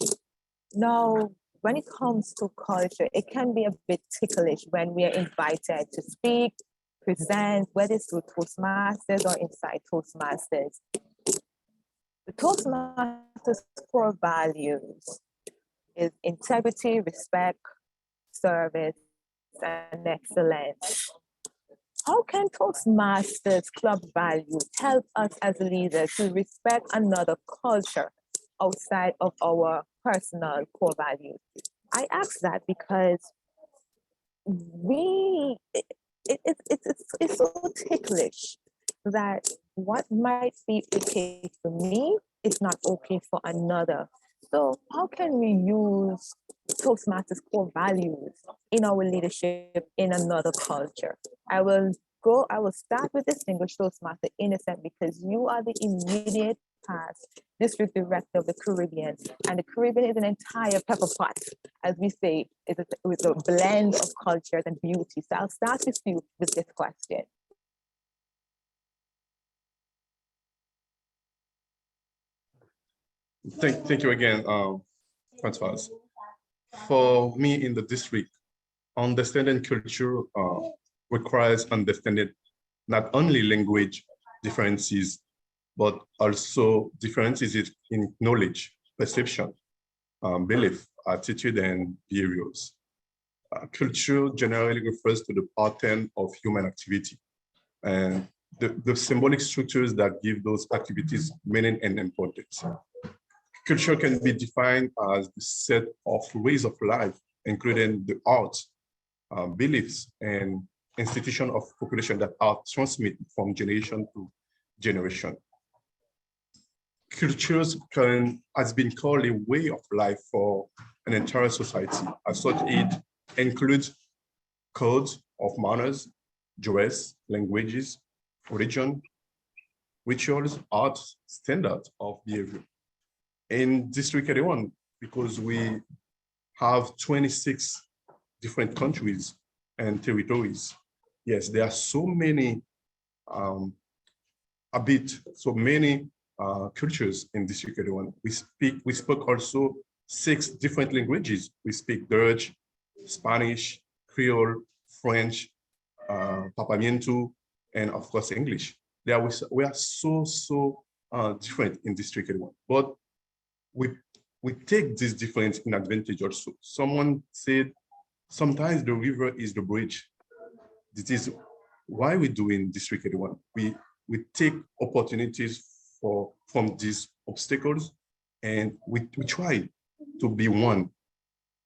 Now, when it comes to culture, it can be a bit ticklish when we are invited to speak, present, whether it's through Toastmasters or inside Toastmasters. The Toastmasters' core values is integrity, respect, service, and excellence. how can Toastmasters club values help us as leaders to respect another culture outside of our personal core values? I ask that because it's so ticklish that what might be okay for me is not okay for another. So how can we use Toastmasters core values in our leadership in another culture? I will start with Distinguished Toastmaster Innocent, because you are the immediate past district director of the Caribbean, and the Caribbean is an entire pepper pot, as we say, with a blend of cultures and beauty. So I'll start with you with this question. Thank you again, Francoise. For me in the district, understanding culture requires understanding not only language differences, but also differences in knowledge, perception, belief, attitude, and behaviors. Culture generally refers to the pattern of human activity and the symbolic structures that give those activities meaning and importance. Culture can be defined as the set of ways of life, including the arts, beliefs, and institution of population that are transmitted from generation to generation. Cultures has been called a way of life for an entire society. As such, it includes codes of manners, dress, languages, religion, rituals, arts, standards of behavior. In District 81, because we have 26 different countries and territories, yes, there are so many, so many cultures in District 81. We spoke also 6 different languages. We speak Dutch, Spanish, Creole, French, Papiamento, and of course English. We are so different in District 81, but we take this difference in advantage also. Someone said, sometimes the river is the bridge. This is why we do in District 81. We take opportunities from these obstacles, and we try to be one,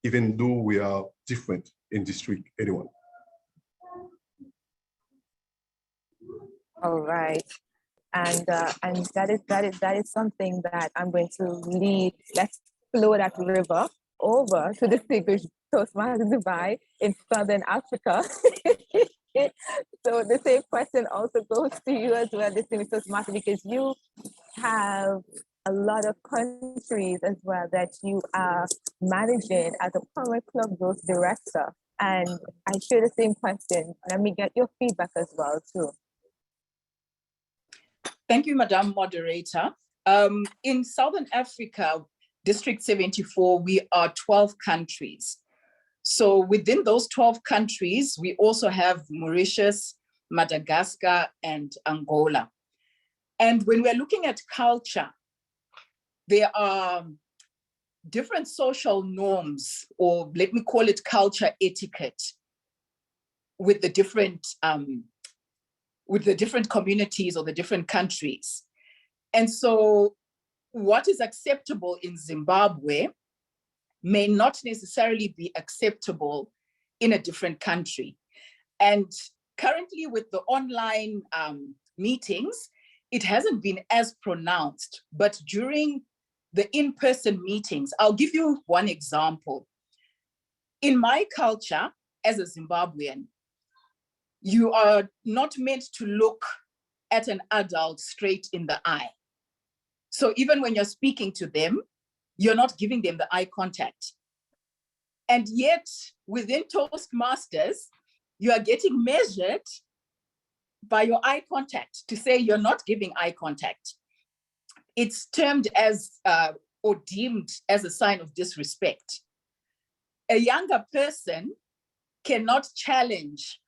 even though we are different in District 81. All right. And that is something that I'm going to lead. Let's flow that river over to Distinguished Toastmasters Dubai in Southern Africa. So the same question also goes to you as well, Distinguished Toastmaster, because you have a lot of countries as well that you are managing as a Power Club Growth Director. And I share the same question. Let me get your feedback as well too. Thank you, Madam Moderator. In Southern Africa, District 74, we are 12 countries. So within those 12 countries, we also have Mauritius, Madagascar, and Angola. And when we're looking at culture, there are different social norms, or let me call it culture etiquette, with the different communities or the different countries. And so what is acceptable in Zimbabwe may not necessarily be acceptable in a different country. And currently with the online meetings, it hasn't been as pronounced, but during the in-person meetings, I'll give you one example. In my culture, as a Zimbabwean, you are not meant to look at an adult straight in the eye. So even when you're speaking to them, you're not giving them the eye contact. And yet within Toastmasters, you are getting measured by your eye contact to say you're not giving eye contact. It's termed as or deemed as a sign of disrespect. A younger person cannot challenge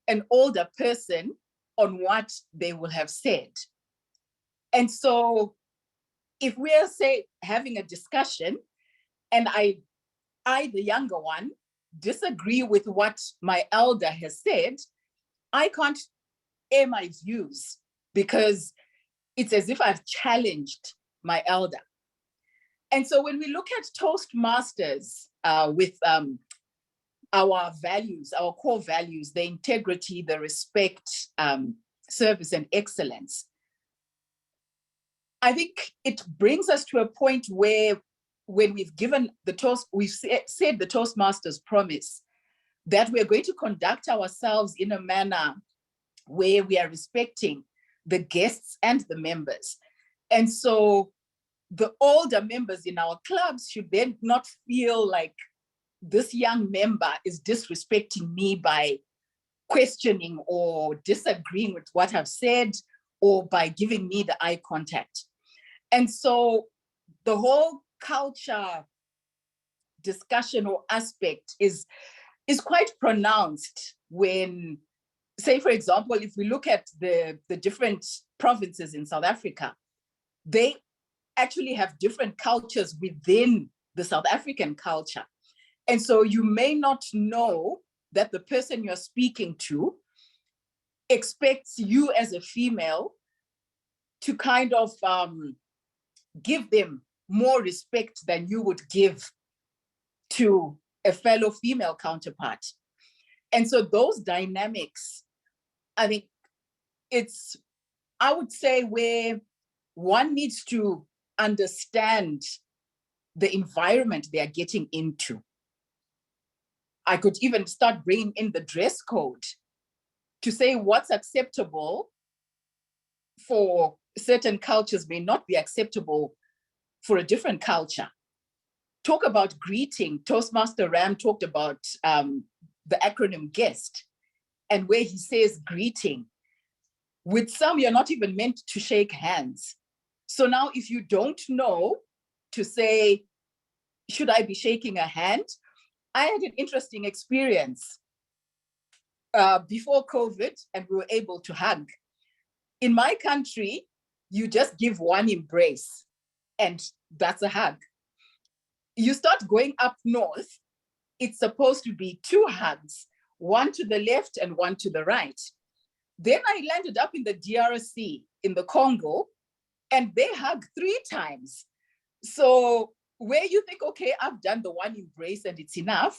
an older person on what they will have said. And so if we're, say, having a discussion and I, the younger one, disagree with what my elder has said, I can't air my views because it's as if I've challenged my elder. And so when we look at Toastmasters with our values, our core values, the integrity, the respect, service, and excellence, I think it brings us to a point where when we've given the toast, we've said the Toastmasters promise that we're going to conduct ourselves in a manner where we are respecting the guests and the members. And so the older members in our clubs should then not feel like this young member is disrespecting me by questioning or disagreeing with what I've said or by giving me the eye contact. And so the whole culture discussion or aspect is quite pronounced when, say, for example, if we look at the different provinces in South Africa, they actually have different cultures within the South African culture. And so you may not know that the person you're speaking to expects you as a female to kind of give them more respect than you would give to a fellow female counterpart. And so those dynamics, I think it's, I would say, where one needs to understand the environment they are getting into. I could even start bringing in the dress code to say what's acceptable for certain cultures may not be acceptable for a different culture. Talk about greeting. Toastmaster Raam talked about the acronym GUEST, and where he says greeting. With some, you're not even meant to shake hands. So now if you don't know to say, should I be shaking a hand? I had an interesting experience before COVID, and we were able to hug. In my country, you just give one embrace, and that's a hug. You start going up north, it's supposed to be 2 hugs, one to the left and one to the right. Then I landed up in the DRC, in the Congo, and they hug 3 times. So where you think, okay, I've done the one embrace and it's enough.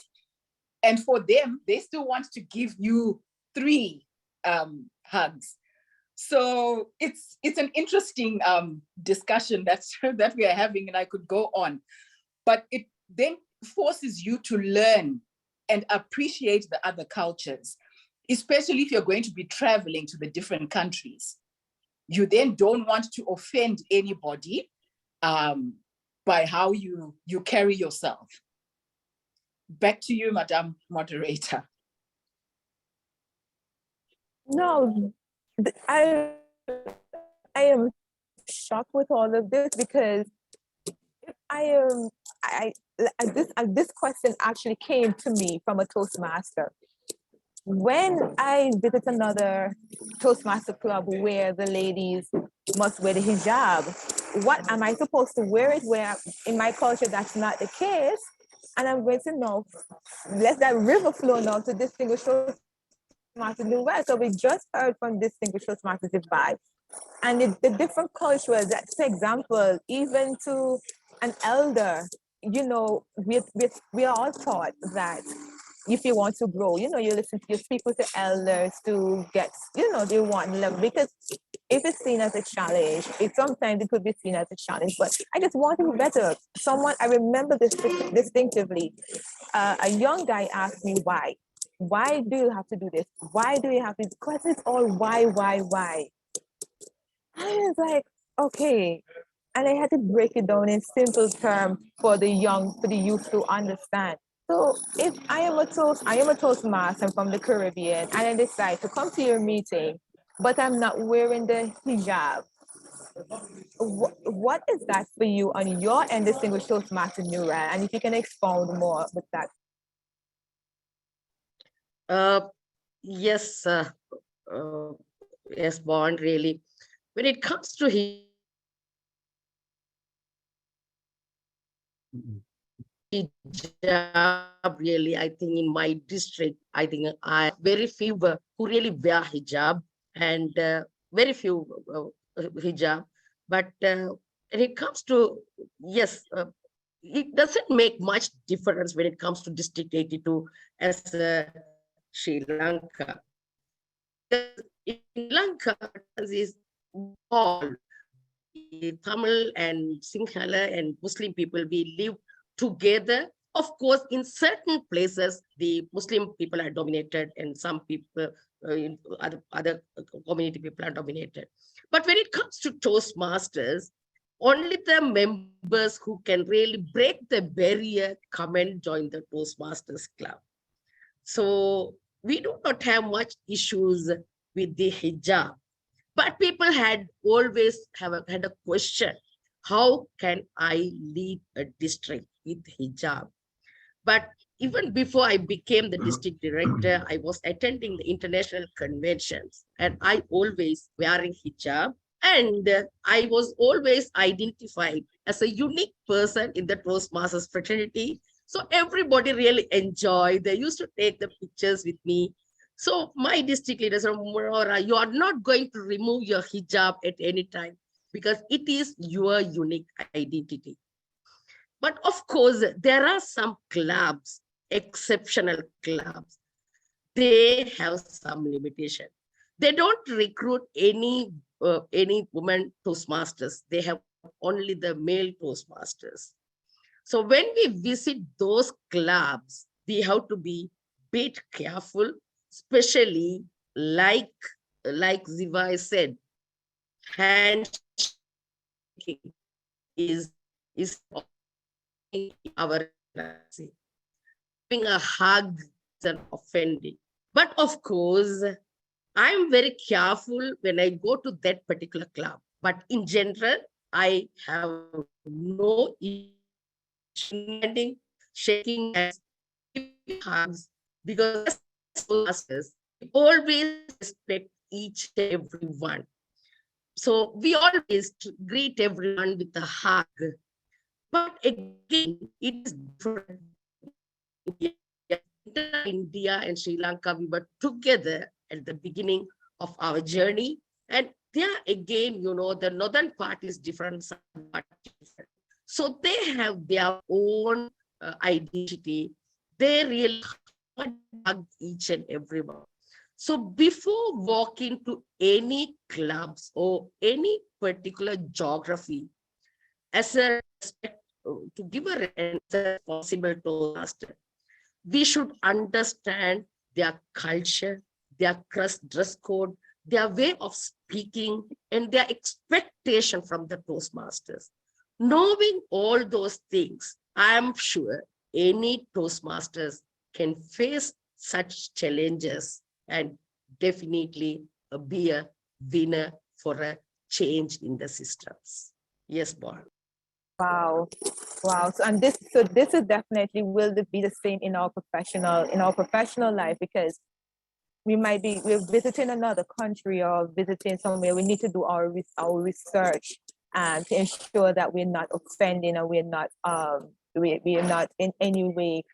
And for them, they still want to give you 3 hugs. So it's an interesting discussion that we are having, and I could go on. But it then forces you to learn and appreciate the other cultures, especially if you're going to be traveling to the different countries. You then don't want to offend anybody by how you carry yourself. Back to you, Madam Moderator. No, I am shocked with all of this because this question actually came to me from a Toastmaster. When I visit another Toastmaster club where the ladies must wear the hijab, what am I supposed to wear it where in my culture that's not the case? And I'm going to know, let that river flow now to distinguish Toastmasters in the West. So we just heard from distinguished Toastmasters divide. And the different cultures, that's an example, even to an elder, you know, we are all taught that if you want to grow, you know, you listen to, you speak with the elders to get, you know, they want level, because if it's seen as a challenge, sometimes it could be seen as a challenge, but I just want to be better. Someone, I remember this distinctively, a young guy asked me why. Why do you have to do this? Why do you have to? Because it's all why? I was like, okay. And I had to break it down in simple terms for the youth to understand. So if I am a Toastmaster, I'm from the Caribbean, and I decide to come to your meeting, but I'm not wearing the hijab, what is that for you on your end, distinguished Toastmaster Nura? And if you can expound more with that. Yes, yes, Bond, really. When it comes to hijab really, I think in my district, I think I very few who really wear hijab and very few hijab. But when it comes to, yes, it doesn't make much difference when it comes to District 82 as Sri Lanka. In Sri Lanka, is all Tamil and Sinhala and Muslim people, we live together. Of course, in certain places, the Muslim people are dominated and some people, in other community people are dominated. But when it comes to Toastmasters, only the members who can really break the barrier come and join the Toastmasters Club. So we do not have much issues with the hijab. But people had always had a question, how can I lead a district with hijab? But even before I became the district director, I was attending the international conventions and I always wearing hijab. And I was always identified as a unique person in the Toastmasters fraternity. So everybody really enjoyed. They used to take the pictures with me. So my district leaders are, you are not going to remove your hijab at any time because it is your unique identity. But of course, there are some clubs, exceptional clubs. They have some limitation. They don't recruit any woman Toastmasters. They have only the male Toastmasters. So when we visit those clubs, we have to be a bit careful, especially like Ziva said, handshaking is our giving a hug is an offending. But of course, I'm very careful when I go to that particular club. But in general, I have no issue shaking hands, giving hugs, because we always respect each and everyone. So we always greet everyone with a hug. But again, it is different. India and Sri Lanka, we were together at the beginning of our journey. And there again, you know, the northern part is different, southern part is different. So they have their own identity. They really hug each and everyone. So before walking to any clubs or any particular geography, as a respect, to give a responsible Toastmaster, we should understand their culture, their dress code, their way of speaking, and their expectation from the Toastmasters. Knowing all those things, I am sure any Toastmasters can face such challenges and definitely be a winner for a change in the systems. Yes, Bowen. Wow. Wow. So this is definitely will be the same in our professional life, because we're visiting another country or visiting somewhere. We need to do our research and to ensure that we're not offending or we're not in any way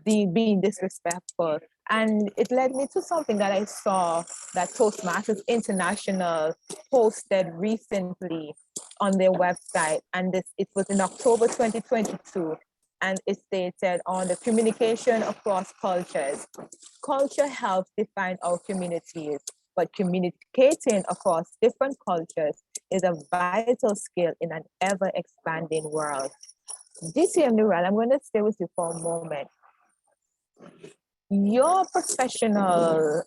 being disrespectful. And it led me to something that I saw that Toastmasters International posted recently on their website. And it was in October 2022. And it stated on the communication across cultures. Culture helps define our communities, but communicating across different cultures is a vital skill in an ever-expanding world. DCM Nural, I'm going to stay with you for a moment. Your professional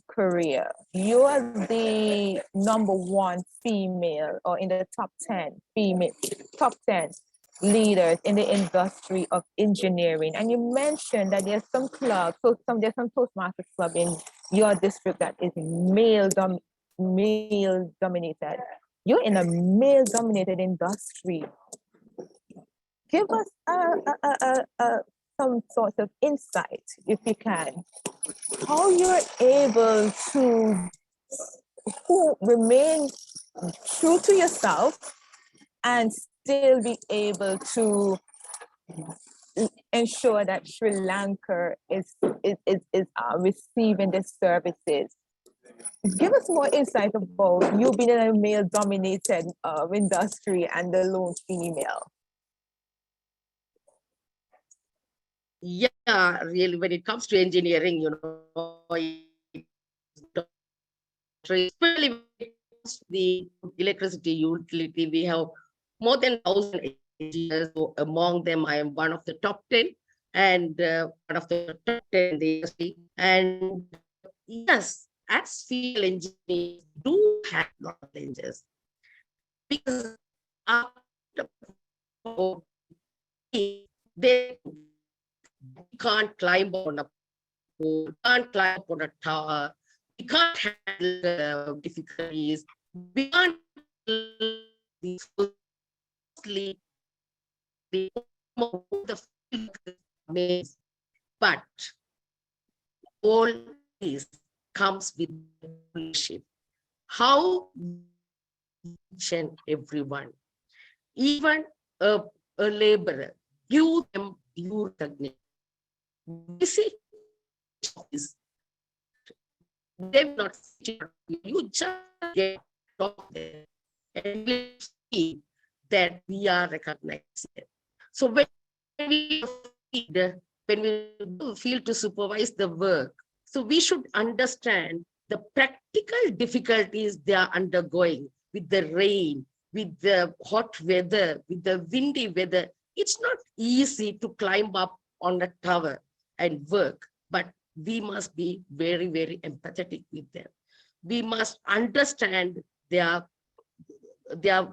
career, you are the #1 female or in the top 10 leaders in the industry of engineering. And you mentioned that there's some clubs, there's some Toastmasters club in your district that is male dominated. You're in a male dominated industry. Give us some sort of insight, if you can, how you're able to remain true to yourself and still be able to ensure that Sri Lanka is receiving the services. Give us more insight about you being in a male-dominated industry and the lone female. Yeah, really, when it comes to engineering, you know, especially when it comes to the electricity utility, we have more than 1,000 engineers. So among them, I am one of the top 10 and one of the top 10 in the industry. And yes, as female engineers do have a lot of challenges because they can't climb on a pole, can't climb on a tower, we can't handle difficulties, we can't mostly the but all this comes with leadership. How each and everyone, even a laborer, give them due recognition. This is they will not you just get there and we see that we are recognized. So when we feel to supervise the work, so we should understand the practical difficulties they are undergoing with the rain, with the hot weather, with the windy weather. It's not easy to climb up on a tower and work, but we must be very, very empathetic with them. We must understand their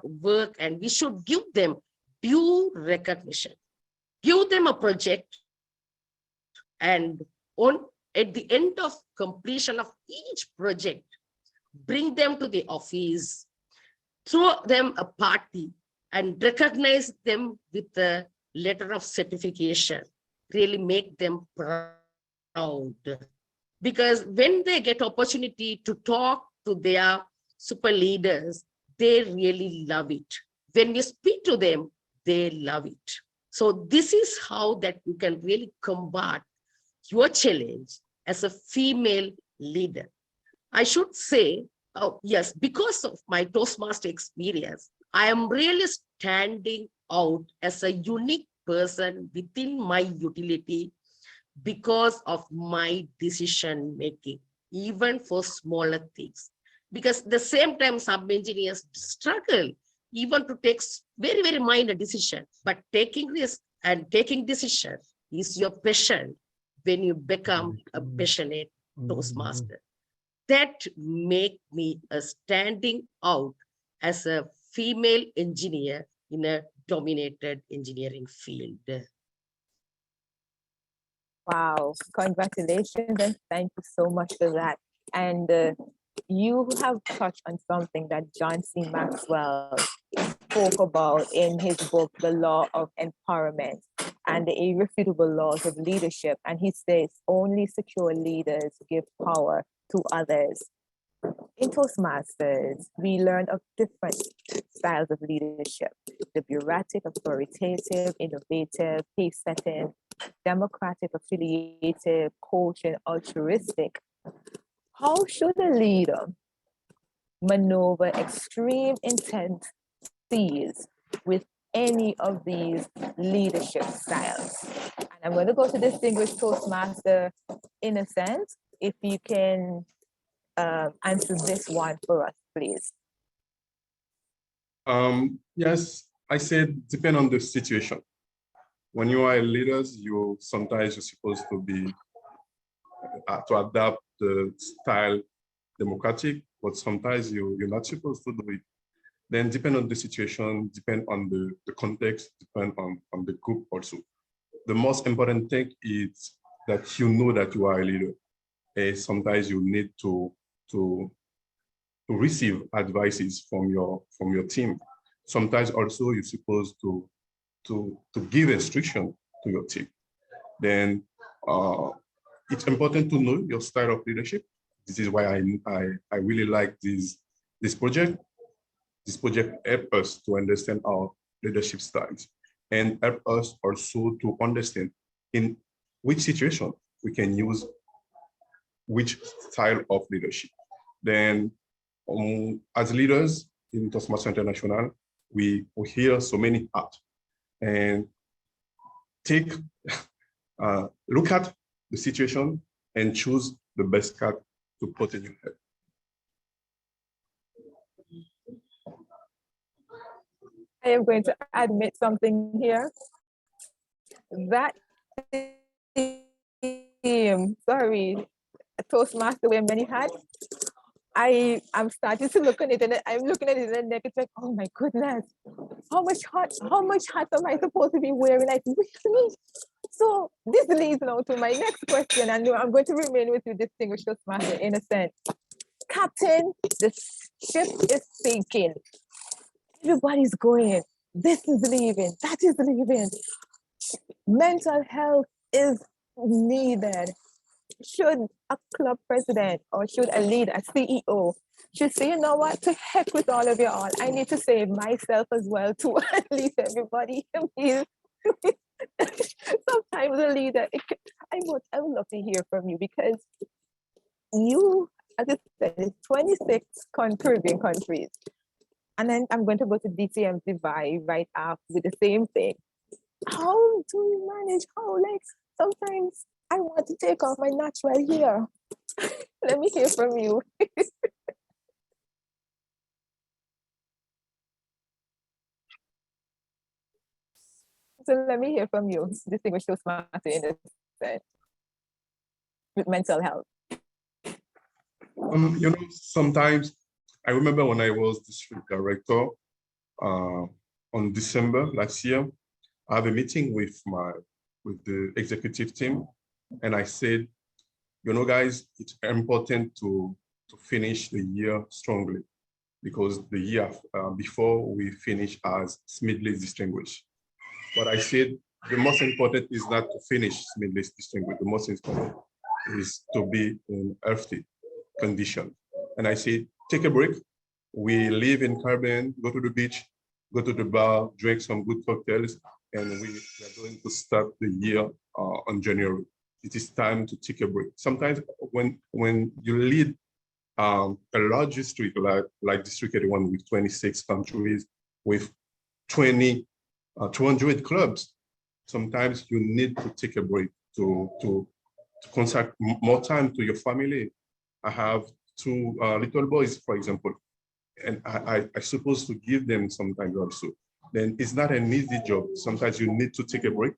work and we should give them due recognition. Give them a project and at the end of completion of each project, bring them to the office, throw them a party and recognize them with a letter of certification, really make them proud. Because when they get opportunity to talk to their super leaders, they really love it. When you speak to them, they love it. So this is how that you can really combat your challenge as a female leader. I should say, oh, yes, because of my Toastmaster experience, I am really standing out as a unique person within my utility because of my decision making, even for smaller things. Because the same time, some engineers struggle even to take very, very minor decisions, but taking risk and taking decision is your passion when you become a passionate Toastmaster. That make me a standing out as a female engineer in a dominated engineering field. Wow, congratulations and thank you so much for that. And you have touched on something that John C. Maxwell spoke about in his book, The Law of Empowerment and the Irrefutable Laws of Leadership. And he says, only secure leaders give power to others. In Toastmasters, we learn of different styles of leadership: the bureaucratic, authoritative, innovative, pace-setting, democratic, affiliative, coaching, altruistic. How should a leader maneuver extreme intent sees with any of these leadership styles? And I'm going to go to distinguished Toastmaster Innocent, if you can answer this one for us, please. Yes, I said depend on the situation. When you are leaders, sometimes you're supposed to be to adapt the style democratic, but sometimes you're not supposed to do it. Then depend on the situation, depend on the context, depend on the group also. The most important thing is that you know that you are a leader. And sometimes you need to receive advices from your team. Sometimes also you're supposed to give instruction to your team. Then it's important to know your style of leadership. This is why I really like this project. This project helps us to understand our leadership styles. and help us also to understand in which situation we can use which style of leadership. Then as leaders in Toastmasters International, we hear so many art and take look at the situation and choose the best card to put in your head. I am going to admit something here. That team, sorry, Toastmaster wear many hats. I'm starting to look at it and I'm looking at it and it's like, oh my goodness, how much hats am I supposed to be wearing? Like, really? So this leads now to my next question, and I'm going to remain with you, distinguished Toastmaster, in a sense. Captain, the ship is sinking. Everybody's going. This is leaving. That is leaving. Mental health is needed. Should a club president or should a leader, a CEO, should say, you know what, to heck with all of you all. I need to save myself as well to at least everybody. Sometimes a leader, I would love to hear from you, because you, as I said, 26 Caribbean countries. And then I'm going to go to DTM Divide right after with the same thing. How do we manage? How, like, sometimes I want to take off my natural hair. Let me hear from you. So let me hear from you, distinguished Toastmaster, in this sense, with mental health. You know, sometimes I remember when I was district director on December last year, I had a meeting with the executive team, and I said, you know, guys, it's important to finish the year strongly, because the year before we finish as Smidley distinguished. But I said the most important is not to finish Smidley distinguished. The most important is to be in healthy condition. And I said, take a break. We live in Caribbean, go to the beach, go to the bar, drink some good cocktails, and we are going to start the year on January. It is time to take a break. Sometimes when you lead a large district like District 81 with 26 countries, with 200 clubs, sometimes you need to take a break to consacrate more time to your family. I have two little boys, for example, and I supposed to give them some time also. Then it's not an easy job. Sometimes you need to take a break.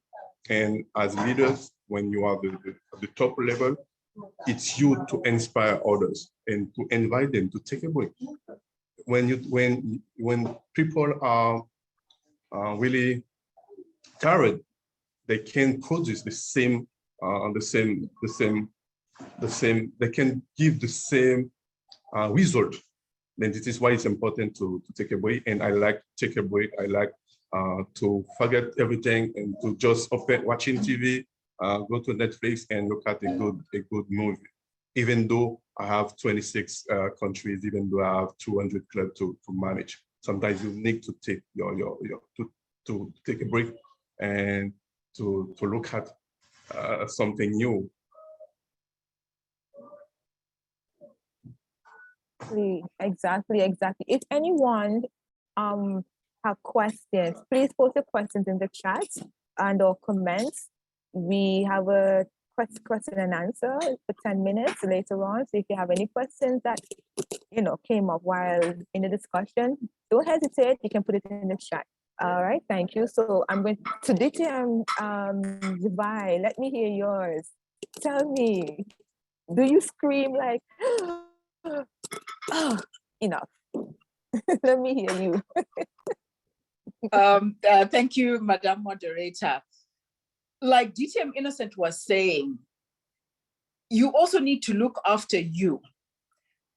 And as leaders, when you are at the top level, it's you to inspire others and to invite them to take a break. When people are really tired, they can produce the same, they can give the same result. Then this is why it's important to take a break. And I like to take a break. I like to forget everything and to just open watching TV, go to Netflix and look at a good movie. Even though I have 26 countries, even though I have 200 clubs to manage, sometimes you need to take to take a break and to look at something new. Exactly. If anyone have questions, please post your questions in the chat and or comments. We have a question and answer for 10 minutes later on. So if you have any questions that came up while in the discussion, don't hesitate. You can put it in the chat. All right, thank you. So I'm going to DTM Dubai. Let me hear yours. Tell me, do you scream like, oh, enough? Let me hear you. Thank you, Madam Moderator. Like DTM Innocent was saying, you also need to look after you,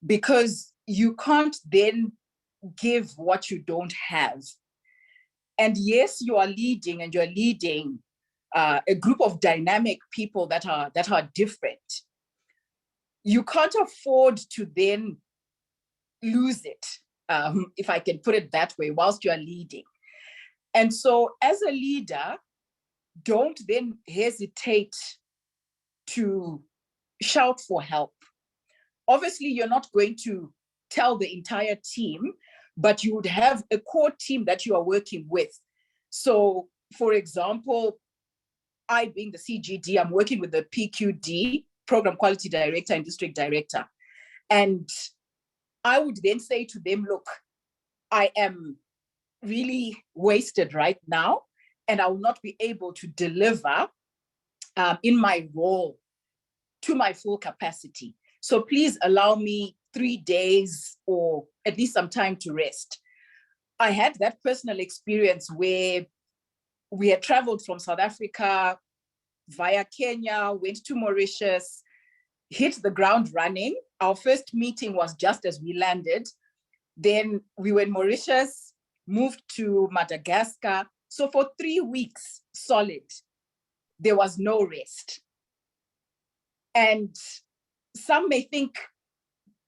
because you can't then give what you don't have. And yes, you are leading, and you're leading a group of dynamic people that are different. You can't afford to then lose it, if I can put it that way, whilst you are leading. And so as a leader, don't then hesitate to shout for help. Obviously, you're not going to tell the entire team, but you would have a core team that you are working with. So, for example, I being the CGD, I'm working with the PQD, Program Quality Director and District Director. And I would then say to them, look, I am really wasted right now, and I will not be able to deliver in my role to my full capacity. So please allow me 3 days or at least some time to rest. I had that personal experience where we had traveled from South Africa via Kenya, went to Mauritius, hit the ground running. Our first meeting was just as we landed. Then we were in Mauritius, moved to Madagascar. So for 3 weeks solid, there was no rest. And some may think,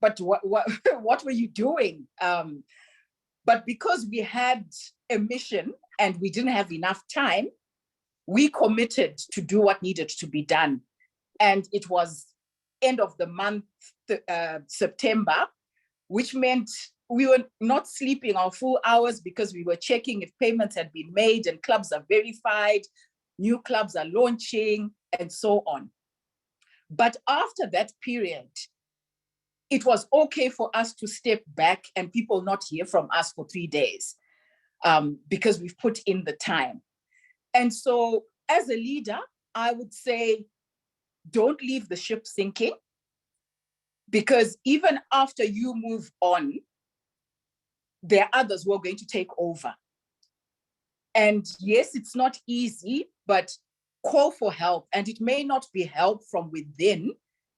but what were you doing? But because we had a mission and we didn't have enough time, we committed to do what needed to be done. And it was end of the month, September, which meant we were not sleeping our full hours because we were checking if payments had been made and clubs are verified, new clubs are launching, and so on. But after that period, it was okay for us to step back and people not hear from us for 3 days because we've put in the time. And so as a leader, I would say, don't leave the ship sinking, because even after you move on, there are others who are going to take over. And yes, it's not easy, but call for help. And it may not be help from within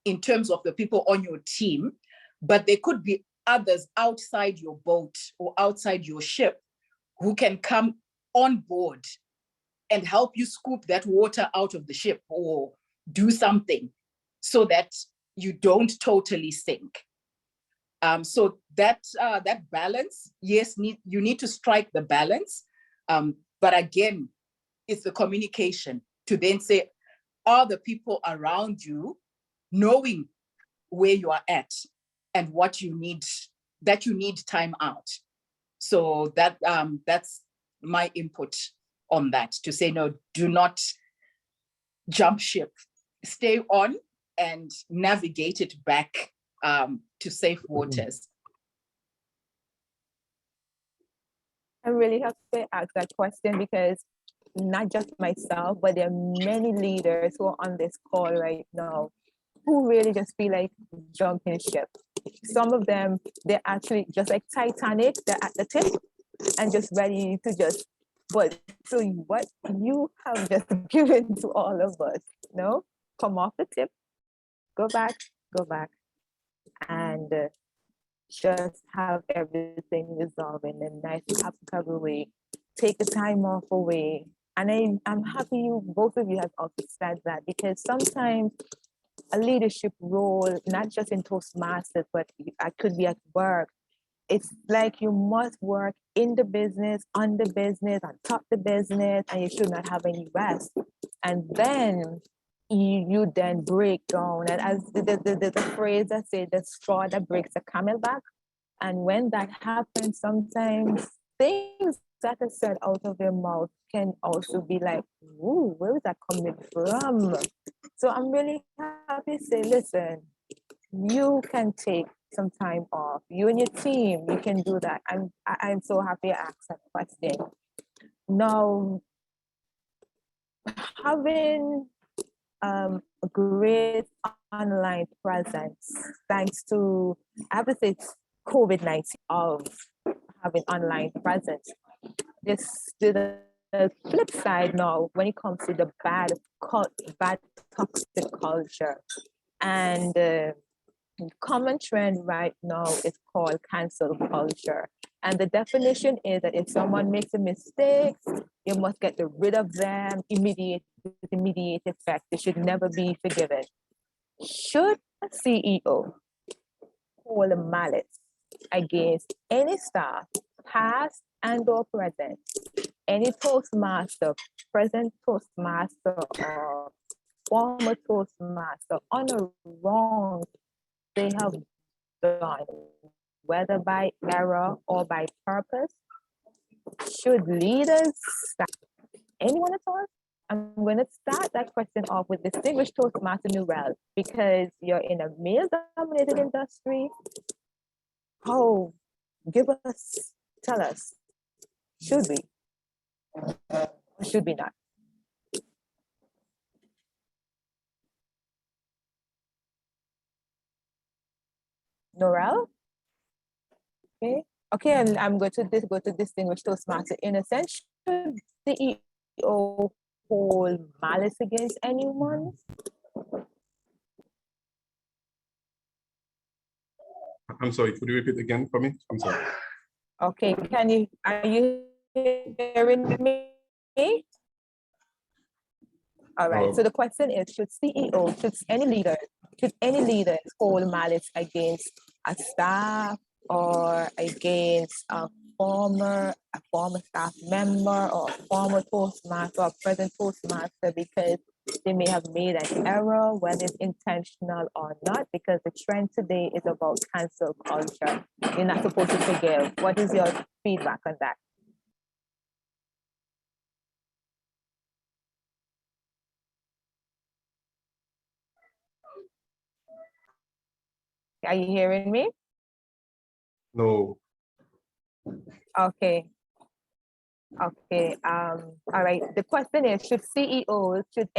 in terms of the people on your team, but there could be others outside your boat or outside your ship who can come on board and help you scoop that water out of the ship or do something so that you don't totally sink. So that balance, yes, you need to strike the balance. But again, it's the communication to then say, are the people around you knowing where you are at and what you need, that you need time out? So that's my input on that, to say, no, do not jump ship, stay on and navigate it back to safe waters. I really have to ask that question because not just myself, but there are many leaders who are on this call right now who really just feel like jumping ship. Some of them, they're actually just like Titanic, they're at the tip and just ready to just, but so what you have just given to all of us, no? Come off the tip, go back, and just have everything resolved in a nice, happy way. Take the time off away. And I'm happy you, both of you have also said that, because sometimes a leadership role, not just in Toastmasters, but I could be at work. It's like you must work in the business, on the business, on top of the business, and you should not have any rest. And then you then break down. And as the phrase that says, the straw that breaks the camel back. And when that happens, sometimes things that are said out of their mouth can also be like, ooh, where is that coming from? So I'm really happy to say, listen, you can take some time off. You and your team, you can do that. I'm so happy I asked that question. Now, having a great online presence, thanks to, I have to say, COVID-19 of having online presence. The flip side now, when it comes to the bad toxic culture, and common trend right now is called cancel culture. And the definition is that if someone makes a mistake, you must get rid of them with immediate effect. They should never be forgiven. Should a CEO hold a malice against any staff, past and or present, any Toastmaster, present Toastmaster or former Toastmaster on a wrong they have done, whether by error or by purpose? Should leaders start? Anyone at all? I'm going to start that question off with distinguished Toastmaster Newell, because you're in a male-dominated industry. Oh, tell us, should we? Or should we not? Norel? Okay. Okay, and I'm going to go to distinguished Toastmaster. In a sense, should the CEO hold malice against anyone? I'm sorry, could you repeat again for me? I'm sorry. Okay, are you hearing me? All right, so the question is, should any leaders hold malice against a staff or against a former staff member or a former Toastmaster or present Toastmaster because they may have made an error, whether it's intentional or not, because the trend today is about cancel culture. You're not supposed to forgive. What is your feedback on that? Are you hearing me? No. Okay. Okay. All right. The question is, should CEOs, should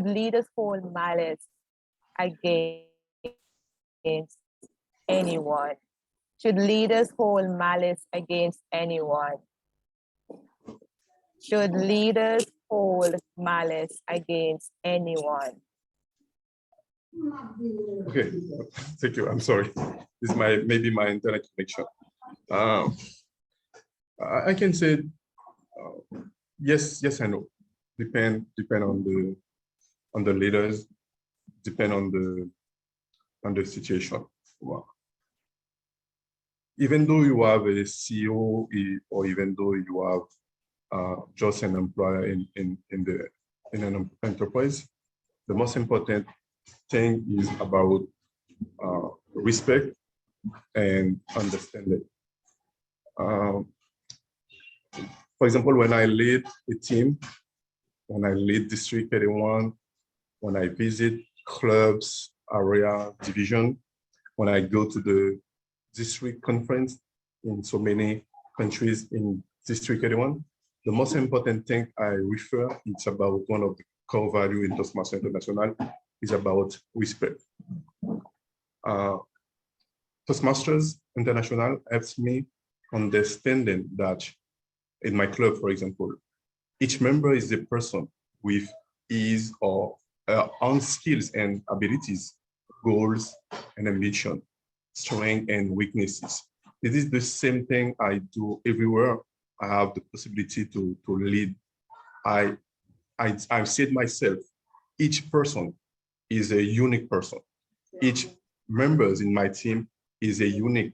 leaders hold malice against anyone? Should leaders hold malice against anyone? Should leaders hold malice against anyone? Okay, thank you. I'm sorry. This is maybe my internet connection. I can say yes and no. Depend on the leaders. Depend on the situation. Wow. Even though you have a CEO or even though you have just an employer in an enterprise, the most important thing is about respect and understanding. For example, when I lead a team, when I lead District 81, when I visit clubs, area, division, when I go to the district conference in so many countries in District 81, the most important thing I refer, it's about one of the core values in Toastmasters International, is about respect. Toastmasters International helps me understanding that in my club, for example, each member is a person with his or her own skills and abilities, goals and ambition, strengths and weaknesses. It is the same thing I do everywhere. I have the possibility to lead. I've said myself, each person is a unique person. Each members in my team is a unique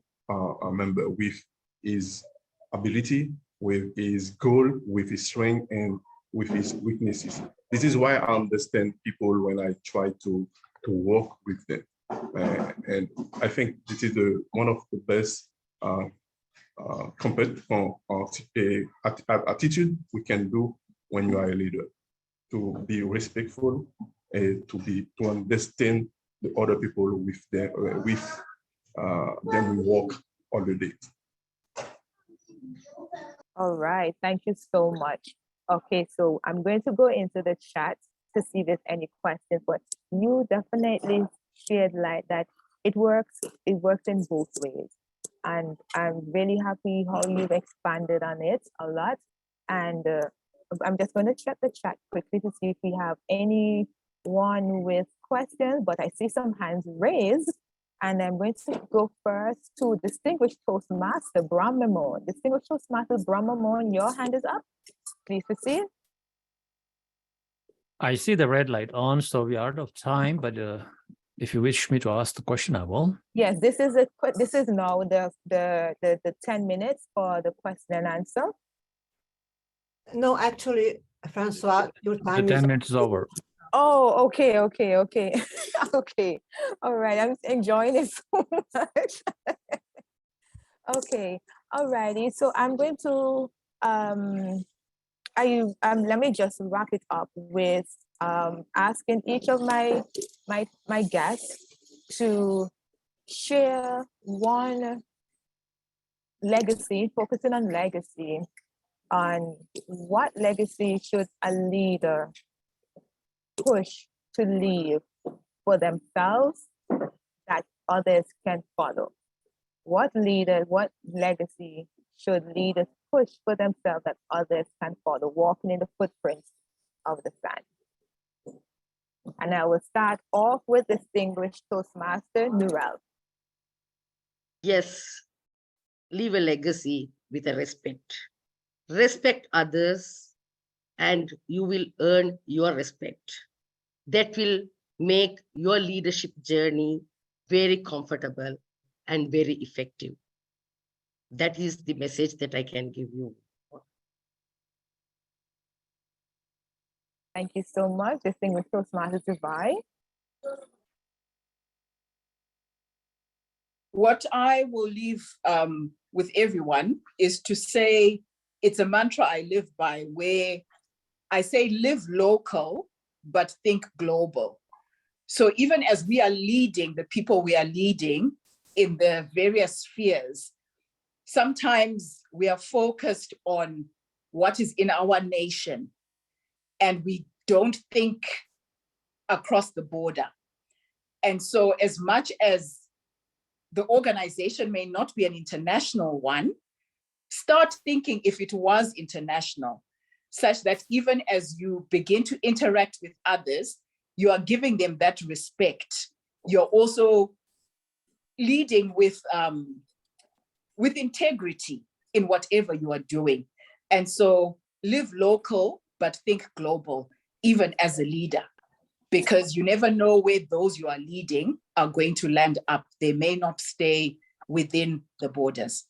member with his ability, with his goal, with his strength, and with his weaknesses. This is why I understand people when I try to work with them. And I think this is one of the best attitude we can do when you are a leader, to be respectful, to understand the other people with them we walk all the day. All right, thank you so much. Okay, so I'm going to go into the chat to see if there's any questions, but you definitely shared light that it works in both ways. And I'm really happy how you've expanded on it a lot. And I'm just going to check the chat quickly to see if we have anyone with questions, but I see some hands raised. And I'm going to go first to Distinguished Toastmaster Brahmamon. Distinguished Toastmaster Brahmamon, your hand is up. Please proceed. I see the red light on, so we are out of time, but if you wish me to ask the question, I will. Yes, this is now the 10 minutes for the question and answer. No, actually, Francois, your The time 10 is. minutes is over. Oh, okay. Okay. All right. I'm enjoying it so much. Okay. All righty. So I'm going to let me just wrap it up with asking each of my guests to share one legacy, focusing on legacy, on what legacy should a leader push to leave for themselves that others can follow. What legacy should leaders push for themselves that others can follow, walking in the footprints of the sun? And I will start off with distinguished Toastmaster Nurel. Yes, leave a legacy with a respect. Respect others and you will earn your respect. That will make your leadership journey very comfortable and very effective. That is the message that I can give you. Thank you so much, distinguished Toastmaster Dubai. What I will leave with everyone is to say, it's a mantra I live by, where I say live local, but think global. So even as we are leading the people we are leading in the various spheres, sometimes we are focused on what is in our nation and we don't think across the border. And so as much as the organization may not be an international one, start thinking if it was international, such that even as you begin to interact with others, you are giving them that respect. You're also leading with integrity in whatever you are doing. And so live local, but think global, even as a leader, because you never know where those you are leading are going to land up. They may not stay within the borders.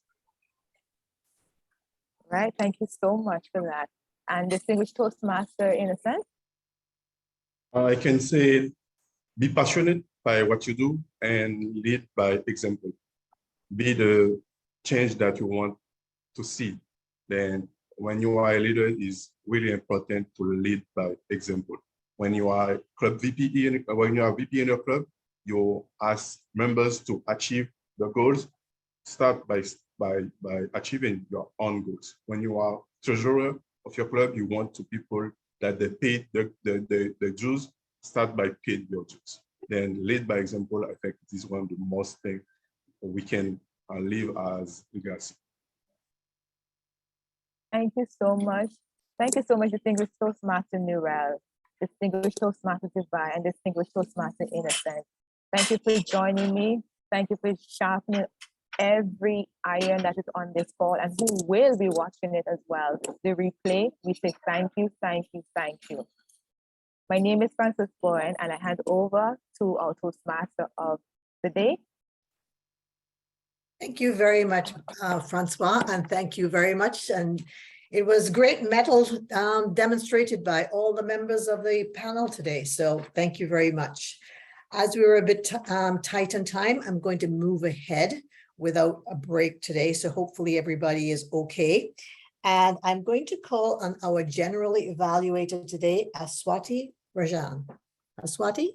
Right, thank you so much for that. And distinguished Toastmaster Innocent. I can say, be passionate by what you do and lead by example. Be the change that you want to see. Then when you are a leader, it's really important to lead by example. When you are club VP, when you are VP in your club, you ask members to achieve the goals. Start by achieving your own goals. When you are treasurer of your club, you want to people that they pay the dues. Start by paying your dues. Then lead by example. I think it is one of the most things we can live as legacy. Thank you so much. Thank you so much, distinguished Toastmaster Nurel, distinguished Toastmaster Dubai, and distinguished Toastmaster Innocent. Thank you for joining me. Thank you for sharpening every iron that is on this call and who will be watching it as well. The replay, we say thank you, thank you, thank you. My name is Francoise Bowen, and I hand over to our Toastmaster of the day. Thank you very much, Francois, and thank you very much. And it was great mettle demonstrated by all the members of the panel today. So thank you very much. As we were a bit tight on time, I'm going to move ahead without a break today. So hopefully everybody is okay. And I'm going to call on our generally evaluator today, Aswati Rajan. Aswati?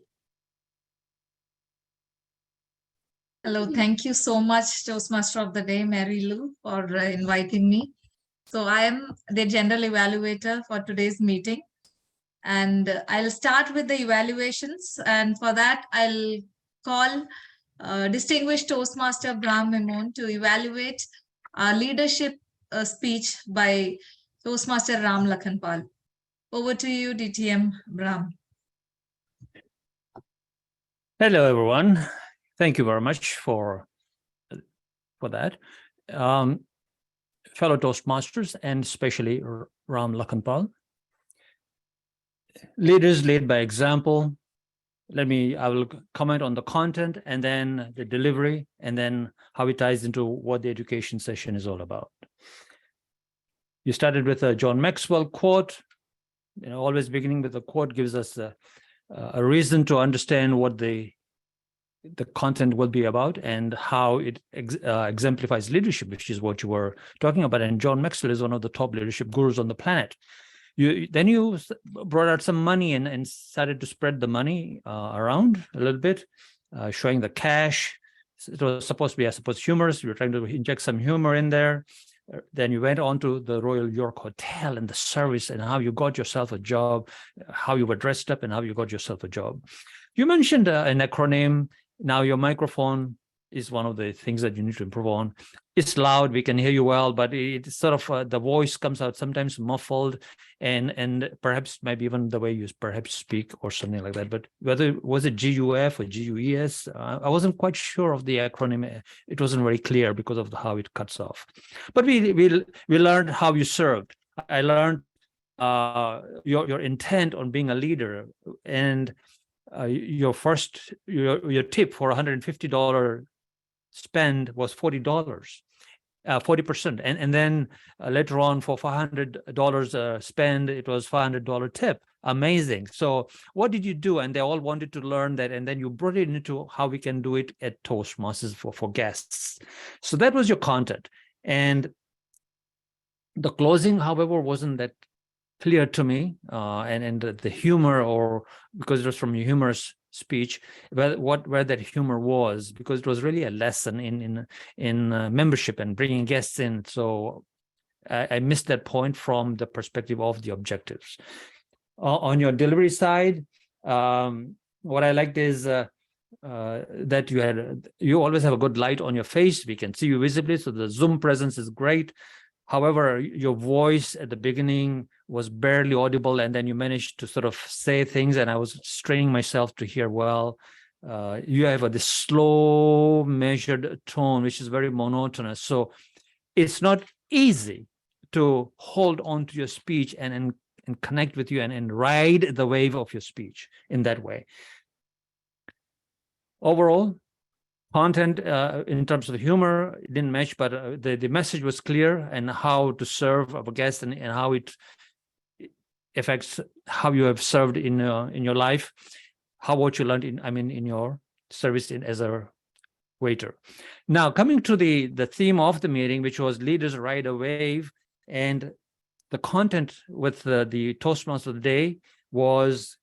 Hello, thank you so much, Toastmaster of the Day, Marylou, for inviting me. So I am the general evaluator for today's meeting. And I'll start with the evaluations. And for that, I'll call distinguished Toastmaster Raam to evaluate our leadership speech by Toastmaster Raam Lakhanpal. Over to you, DTM Raam. Hello, everyone. Thank you very much for that. Fellow Toastmasters, and especially Raam Lakhanpal. Leaders lead by example. I will comment on the content and then the delivery and then how it ties into what the education session is all about. You started with a John Maxwell quote. Always beginning with a quote gives us a reason to understand what the content will be about and how it exemplifies leadership, which is what you were talking about. And John Maxwell is one of the top leadership gurus on the planet. Then you brought out some money and started to spread the money around a little bit, showing the cash. It was supposed to be, I suppose, humorous. You were trying to inject some humor in there. Then you went on to the Royal York Hotel and the service and how you got yourself a job, how you were dressed up and how you got yourself a job. You mentioned an acronym. Now your microphone is one of the things that you need to improve on. It's loud, we can hear you well, but it's sort of the voice comes out sometimes muffled and perhaps maybe even the way you perhaps speak or something like that. But whether was it GUF or GUES, I wasn't quite sure of the acronym. It wasn't very clear because of how it cuts off. But we learned how you served. I learned your intent on being a leader, and your tip for $150 spend was $40, 40%, and then later on for $500 spend, it was $500 tip. Amazing. So what did you do? And they all wanted to learn that, and then you brought it into how we can do it at Toastmasters for guests. So that was your content, and the closing, however, wasn't that clear to me, and the humor, or because it was from a humorous speech, where that humor was, because it was really a lesson in membership and bringing guests in. So I missed that point from the perspective of the objectives. On your delivery side, what I liked is that you always have a good light on your face. We can see you visibly, so the Zoom presence is great. However, your voice at the beginning was barely audible, and then you managed to sort of say things, and I was straining myself to hear well. You have this slow, measured tone, which is very monotonous. So it's not easy to hold on to your speech and connect with you and ride the wave of your speech in that way. Overall, content in terms of humor didn't match, but the message was clear, and how to serve a guest and how it affects how you have served in your life, what you learned in your service as a waiter. Now coming to the theme of the meeting, which was leaders ride a wave, and the content with the Toastmaster of the day was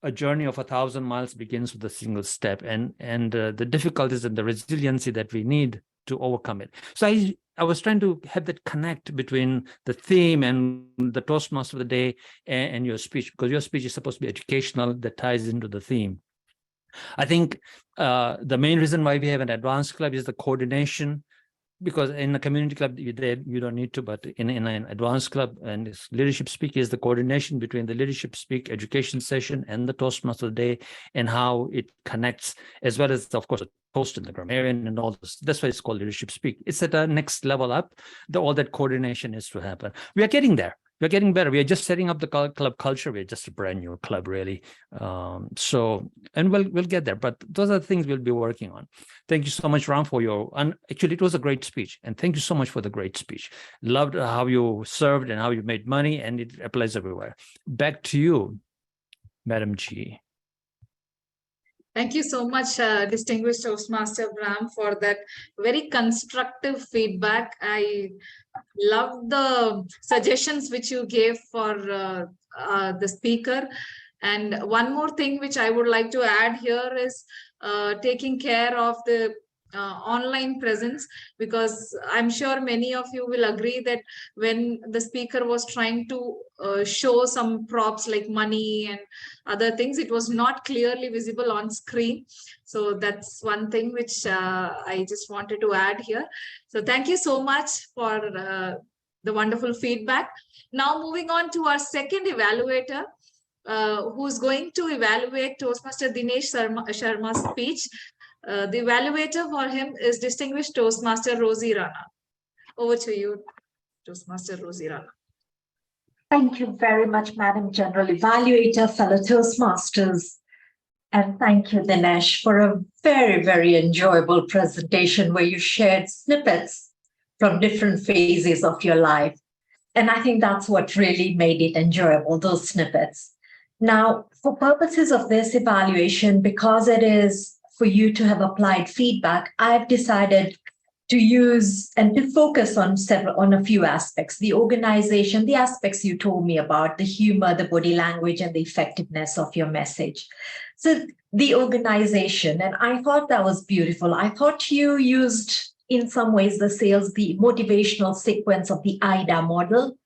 a journey of 1,000 miles begins with a single step, and the difficulties and the resiliency that we need to overcome it. So I was trying to have that connect between the theme and the Toastmaster of the day and your speech, because your speech is supposed to be educational, that ties into the theme. I think the main reason why we have an advanced club is the coordination, because in a community club you don't need to, but in an advanced club and this leadership speak is the coordination between the leadership speak education session and the Toastmaster of the day, and how it connects, as well as of course a toast in the grammarian and all this. That's why it's called leadership speak. It's at a next level up. All that coordination is to happen. We are getting there. We're getting better. We are just setting up the club culture. We're just a brand new club, really. And we'll get there. But those are the things we'll be working on. Thank you so much, Raam, for actually, it was a great speech. And thank you so much for the great speech. Loved how you served and how you made money, and it applies everywhere. Back to you, Madam G. Thank you so much, distinguished Toastmaster Raam, for that very constructive feedback. I love the suggestions which you gave for the speaker. And one more thing which I would like to add here is taking care of the online presence, because I'm sure many of you will agree that when the speaker was trying to show some props like money and other things, it was not clearly visible on screen. So that's one thing which I just wanted to add here. So thank you so much for the wonderful feedback. Now moving on to our second evaluator, who's going to evaluate Toastmaster Dinesh Sharma's speech. The evaluator for him is distinguished Toastmaster Rosie Rana. Over to you, Toastmaster Rosie Rana. Thank you very much, Madam General Evaluator, fellow Toastmasters. And thank you, Dinesh, for a very, very enjoyable presentation where you shared snippets from different phases of your life. And I think that's what really made it enjoyable, those snippets. Now, for purposes of this evaluation, because it is for you to have applied feedback, I've decided to use and to focus on a few aspects: the organization, the aspects you told me about, the humor, the body language, and the effectiveness of your message. So the organization, and I thought that was beautiful. I thought you used, in some ways, the motivational sequence of the IDA model.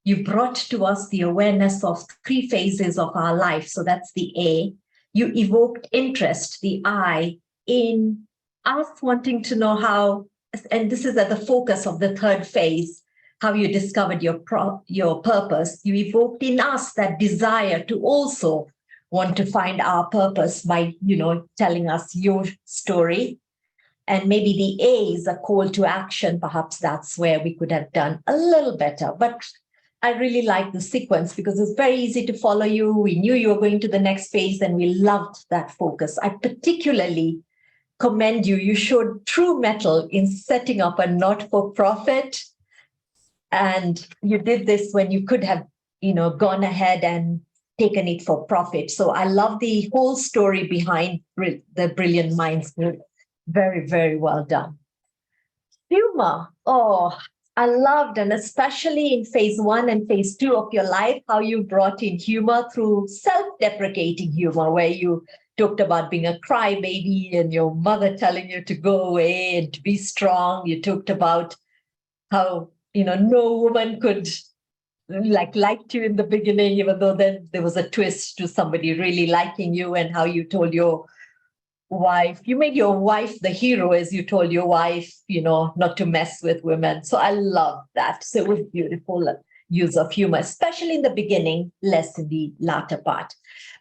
You brought to us the awareness of 3 phases of our life. So that's the A. You evoked interest, the I, in us wanting to know how, and this is at the focus of the 3rd phase, how you discovered your purpose. You evoked in us that desire to also want to find our purpose by, telling us your story. And maybe the A is a call to action. Perhaps that's where we could have done a little better. But I really like the sequence because it's very easy to follow you. We knew you were going to the next phase and we loved that focus. I particularly commend you. You showed true mettle in setting up a not-for-profit. And you did this when you could have, gone ahead and taken it for profit. So I love the whole story behind the Brilliant Minds Group. Very, very well done. Humor. Oh, I loved, and especially in phase 1 and phase 2 of your life, how you brought in humor through self-deprecating humor, where you talked about being a crybaby and your mother telling you to go away and to be strong. You talked about how, no woman could liked you in the beginning, even though then there was a twist to somebody really liking you, and how you told your wife, you made your wife the hero as you told your wife, not to mess with women. So I love that. So it was beautiful use of humor, especially in the beginning, less in the latter part.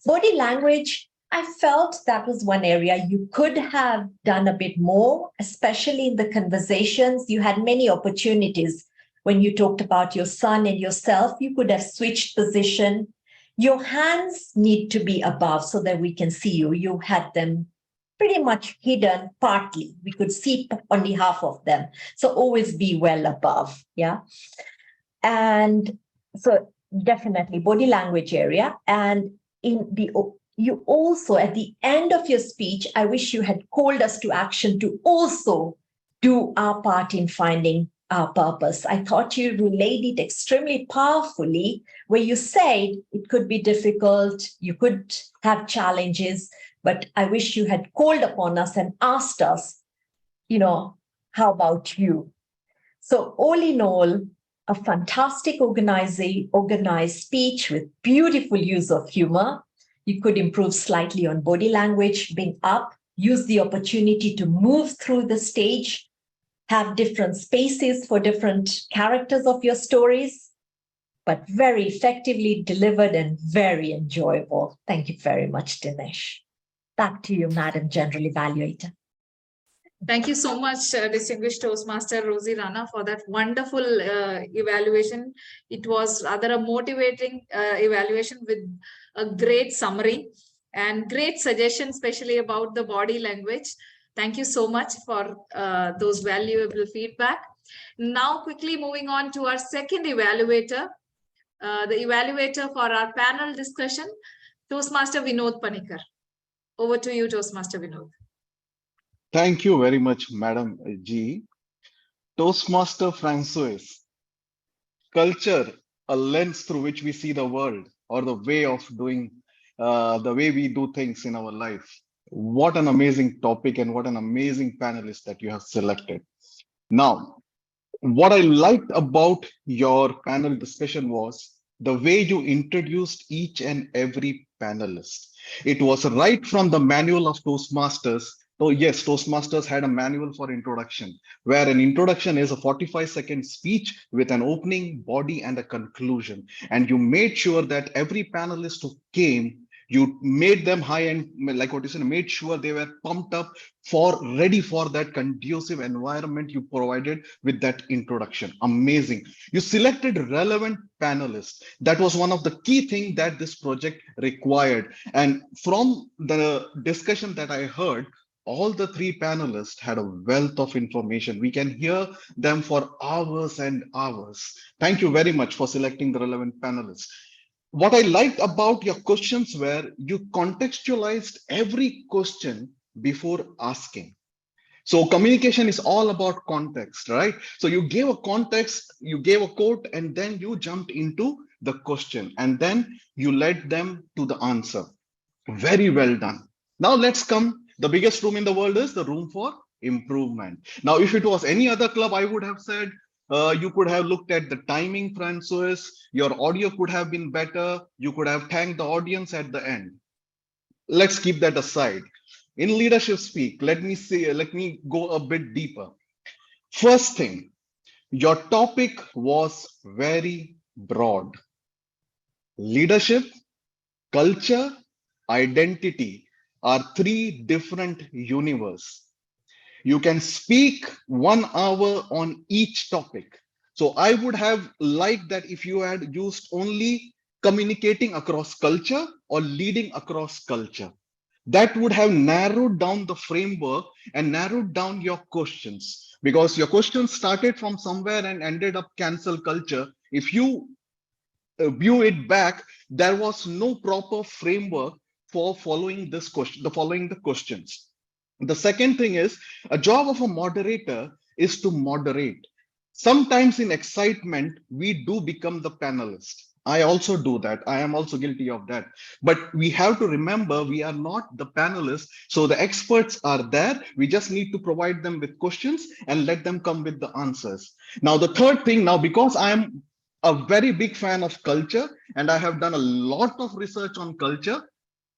Body language, I felt that was one area you could have done a bit more, especially in the conversations. You had many opportunities when you talked about your son and yourself. You could have switched position. Your hands need to be above so that we can see you. You had them pretty much hidden partly. We could see only half of them. So always be well above, yeah? And so definitely body language area. And you also, at the end of your speech, I wish you had called us to action to also do our part in finding our purpose. I thought you relayed it extremely powerfully, where you said it could be difficult, you could have challenges, but I wish you had called upon us and asked us, how about you? So all in all, a fantastic organized speech with beautiful use of humor. You could improve slightly on body language, being up, use the opportunity to move through the stage, have different spaces for different characters of your stories, but very effectively delivered and very enjoyable. Thank you very much, Dinesh. Back to you, Madam General Evaluator. Thank you so much, distinguished Toastmaster Rosie Rana, for that wonderful evaluation. It was rather a motivating evaluation with a great summary and great suggestions, especially about the body language. Thank you so much for those valuable feedback. Now, quickly moving on to our second evaluator, the evaluator for our panel discussion, Toastmaster Vinod Panicker. Over to you, Toastmaster Vinod. Thank you very much, Madam G. Toastmaster Francoise. Culture, a lens through which we see the world, or the way of doing, the way we do things in our life. What an amazing topic and what an amazing panelist that you have selected. Now, what I liked about your panel discussion was the way you introduced each and every panelist. It was right from the manual of Toastmasters. So yes, Toastmasters had a manual for introduction, where an introduction is a 45-second speech with an opening, body, and a conclusion. And you made sure that every panelist who came, you made them high and, like what you said, made sure they were pumped up ready for that conducive environment you provided with that introduction. Amazing. You selected relevant panelists. That was one of the key things that this project required. And from the discussion that I heard, all the three panelists had a wealth of information. We can hear them for hours and hours. Thank you very much for selecting the relevant panelists. What I liked about your questions were you contextualized every question before asking. So communication is all about context, right? So you gave a context, you gave a quote, and then you jumped into the question, and then you led them to the answer. Very well done. Now let's come. The biggest room in the world is the room for improvement. Now, if it was any other club, I would have said you could have looked at the timing, Francoise. Your audio could have been better. You could have thanked the audience at the end. Let's keep that aside. In leadership speak, let me go a bit deeper. First thing, your topic was very broad. Leadership, culture, identity are three different universes. You can speak 1 hour on each topic. So I would have liked that if you had used only communicating across culture or leading across culture. That would have narrowed down the framework and narrowed down your questions, because your questions started from somewhere and ended up cancel culture. If you view it back, there was no proper framework for following this question, following the questions. The second thing is, a job of a moderator is to moderate. Sometimes in excitement, we do become the panelist. I also do that. I am also guilty of that. But we have to remember we are not the panelists. So the experts are there. We just need to provide them with questions and let them come with the answers. Now, the third thing, now, because I am a very big fan of culture and I have done a lot of research on culture,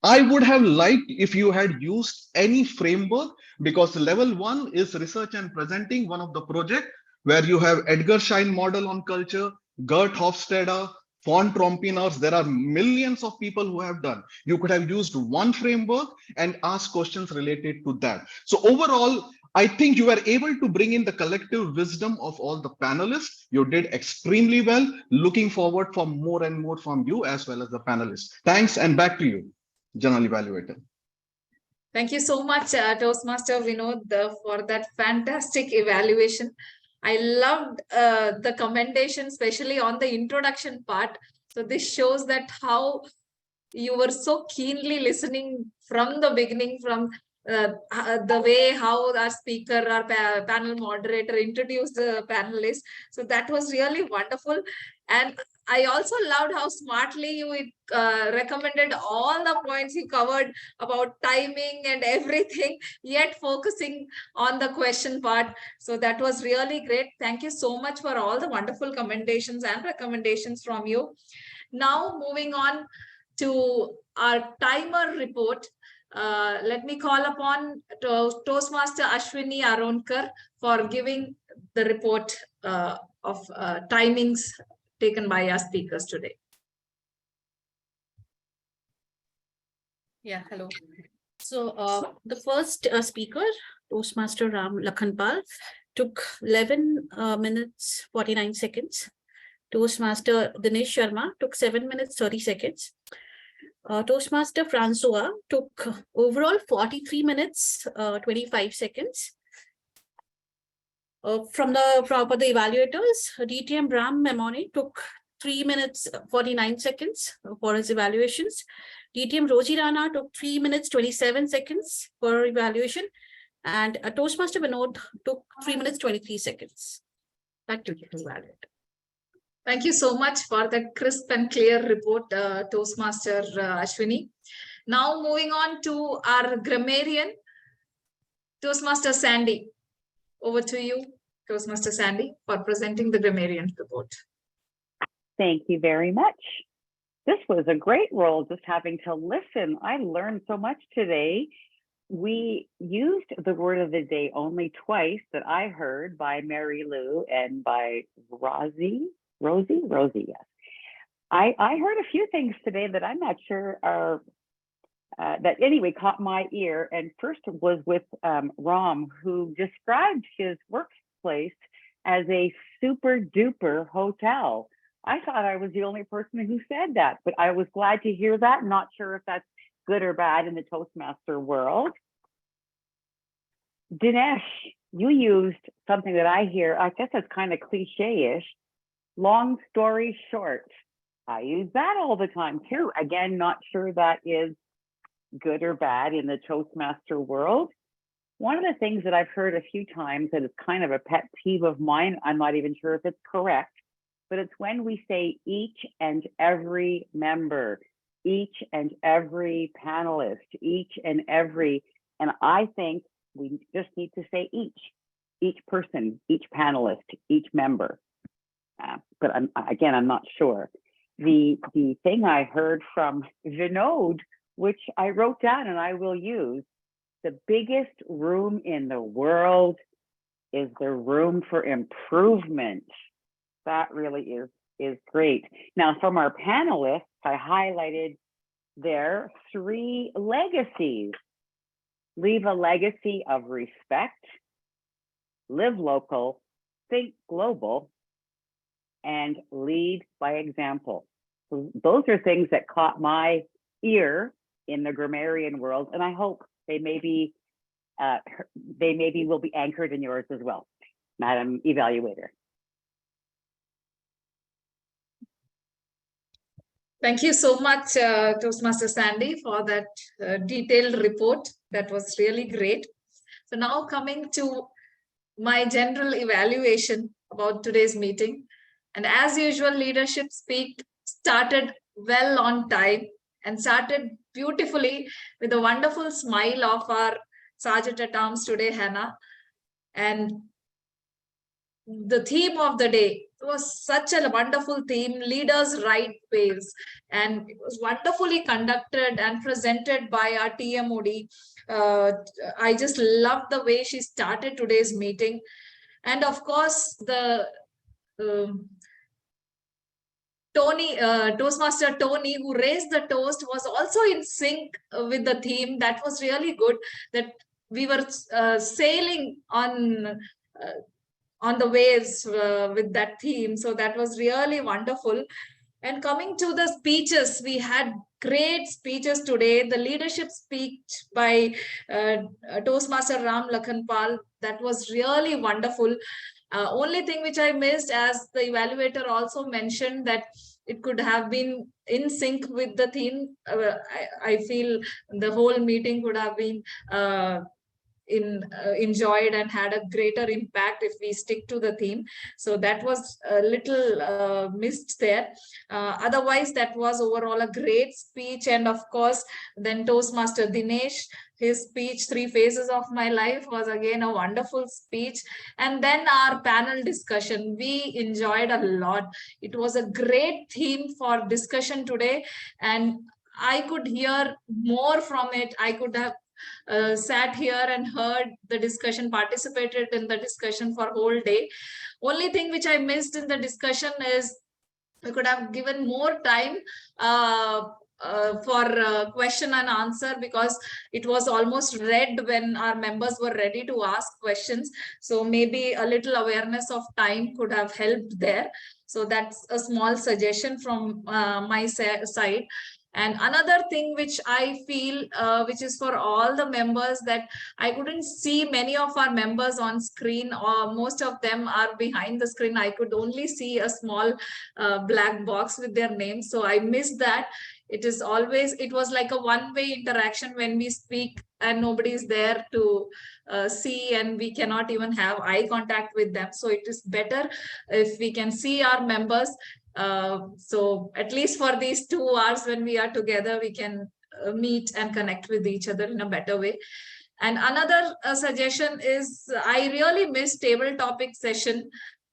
I would have liked if you had used any framework, because level 1 is research and presenting, one of the project where you have Edgar Schein model on culture, Gert Hofstadter, von Trompiners. There are millions of people who have done. You could have used one framework and asked questions related to that. So overall, I think you were able to bring in the collective wisdom of all the panelists. You did extremely well. Looking forward for more and more from you as well as the panelists. Thanks, and back to you, General Evaluator. Thank you so much, Toastmaster Vinod, for that fantastic evaluation. I loved the commendation, especially on the introduction part. So this shows that how you were so keenly listening from the beginning, from the way how our speaker, our panel moderator introduced the panelists. So that was really wonderful. And I also loved how smartly you recommended all the points you covered about timing and everything, yet focusing on the question part. So that was really great. Thank you so much for all the wonderful commendations and recommendations from you. Now moving on to our timer report. Let me call upon Toastmaster Ashwini Aronkar for giving the report of timings taken by our speakers today. Yeah, hello. So the first speaker, Toastmaster Raam Lakhanpal, took 11 minutes 49 seconds. Toastmaster Dinesh Sharma took 7 minutes 30 seconds. Toastmaster Francoise took overall 43 minutes 25 seconds. For the evaluators, DTM Raam Memoni took 3 minutes 49 seconds for his evaluations. DTM Roji Rana took 3 minutes 27 seconds for evaluation, and Toastmaster Vinod took 3 minutes 23 seconds. Back to you, evaluator. Thank you so much for that crisp and clear report, Toastmaster Ashwini. Now moving on to our grammarian, Toastmaster Sandy. Over to you, Toastmaster Sandy, for presenting the grammarian report. Thank you very much. This was a great role, just having to listen. I learned so much today. We used the word of the day only twice that I heard, by Marylou and by Rosie, yes. I heard a few things today that I'm not sure are, that anyway caught my ear. And first was with Raam, who described his workplace as a super duper hotel. I thought I was the only person who said that, but I was glad to hear that. Not sure if that's good or bad in the Toastmaster world. Dinesh, you used something that I hear, I guess it's kind of cliche-ish, long story short. I use that all the time too. Again, not sure that is good or bad in the Toastmaster world. One of the things that I've heard a few times that is kind of a pet peeve of mine, I'm not even sure if it's correct, but it's when we say each and every member, each and every panelist, each and every, and I think we just need to say each person, each panelist, each member. But I'm not sure. The thing I heard from Vinod, which I wrote down and I will use, the biggest room in the world is the room for improvement. That really is great. Now, from our panelists, I highlighted their 3 legacies. Leave a legacy of respect, live local, think global, and lead by example. So those are things that caught my ear in the grammarian world, and I hope they maybe will be anchored in yours as well, Madam Evaluator. Thank you so much, Toastmaster Sandy, for that detailed report. That was really great. So now coming to my general evaluation about today's meeting. And as usual, leadership speak started well on time and started beautifully with a wonderful smile of our Sergeant at Arms today, Hannah. And the theme of the day was such a wonderful theme, leaders ride waves, and it was wonderfully conducted and presented by our TMOD. I just loved the way she started today's meeting. And of course, the Toastmaster Tony, who raised the toast, was also in sync with the theme. That was really good, that we were sailing on the waves with that theme. So that was really wonderful. And coming to the speeches, we had great speeches today. The leadership speech by Toastmaster Raam Lakhanpal, that was really wonderful. Only thing which I missed, as the evaluator also mentioned, that it could have been in sync with the theme. I feel the whole meeting could have been enjoyed and had a greater impact if we stick to the theme. So that was a little missed there. Otherwise, that was overall a great speech. And of course, then Toastmaster Dinesh, his speech, 3 Phases of My Life, was again a wonderful speech. And then our panel discussion, we enjoyed a lot. It was a great theme for discussion today, and I could hear more from it. I could have sat here and heard the discussion, participated in the discussion for whole day. Only thing which I missed in the discussion is we could have given more time for question and answer, because it was almost red when our members were ready to ask questions. So maybe a little awareness of time could have helped there. So that's a small suggestion from my side. And another thing which I feel, which is for all the members, that I couldn't see many of our members on screen, or most of them are behind the screen. I could only see a small black box with their names. So I missed that. It was like a one-way interaction when we speak and nobody is there to see, and we cannot even have eye contact with them. So it is better if we can see our members. So at least for these 2 hours when we are together, we can meet and connect with each other in a better way. And another suggestion is, I really miss table topic session,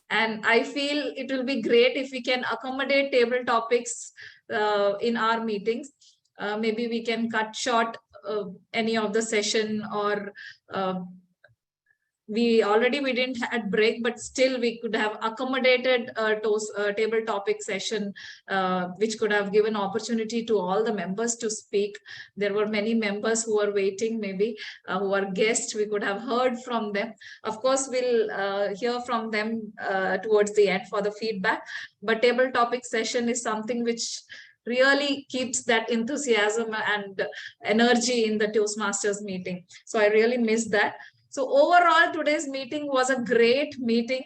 and I feel it will be great if we can accommodate table topics in our meetings. Maybe we can cut short any of the session, or we didn't had break, but still we could have accommodated table topic session, which could have given opportunity to all the members to speak. There were many members who were waiting, maybe who are guests. We could have heard from them. Of course, we'll hear from them towards the end for the feedback. But table topic session is something which really keeps that enthusiasm and energy in the Toastmasters meeting. So I really miss that. So overall, today's meeting was a great meeting.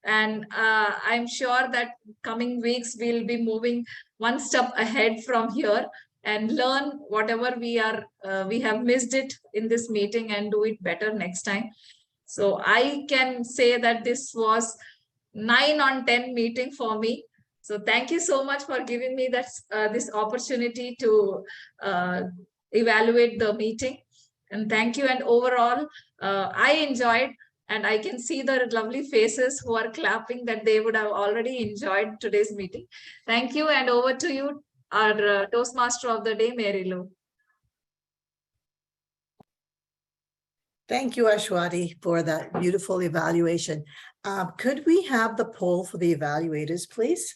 And I'm sure that coming weeks, we'll be moving one step ahead from here and learn whatever we have missed it in this meeting and do it better next time. So I can say that this was 9 on 10 meeting for me. So thank you so much for giving me this opportunity to evaluate the meeting. And thank you. And overall, I enjoyed, and I can see the lovely faces who are clapping that they would have already enjoyed today's meeting. Thank you. And over to you, our Toastmaster of the day, Marylou. Thank you, Ashwati, for that beautiful evaluation. Could we have the poll for the evaluators, please?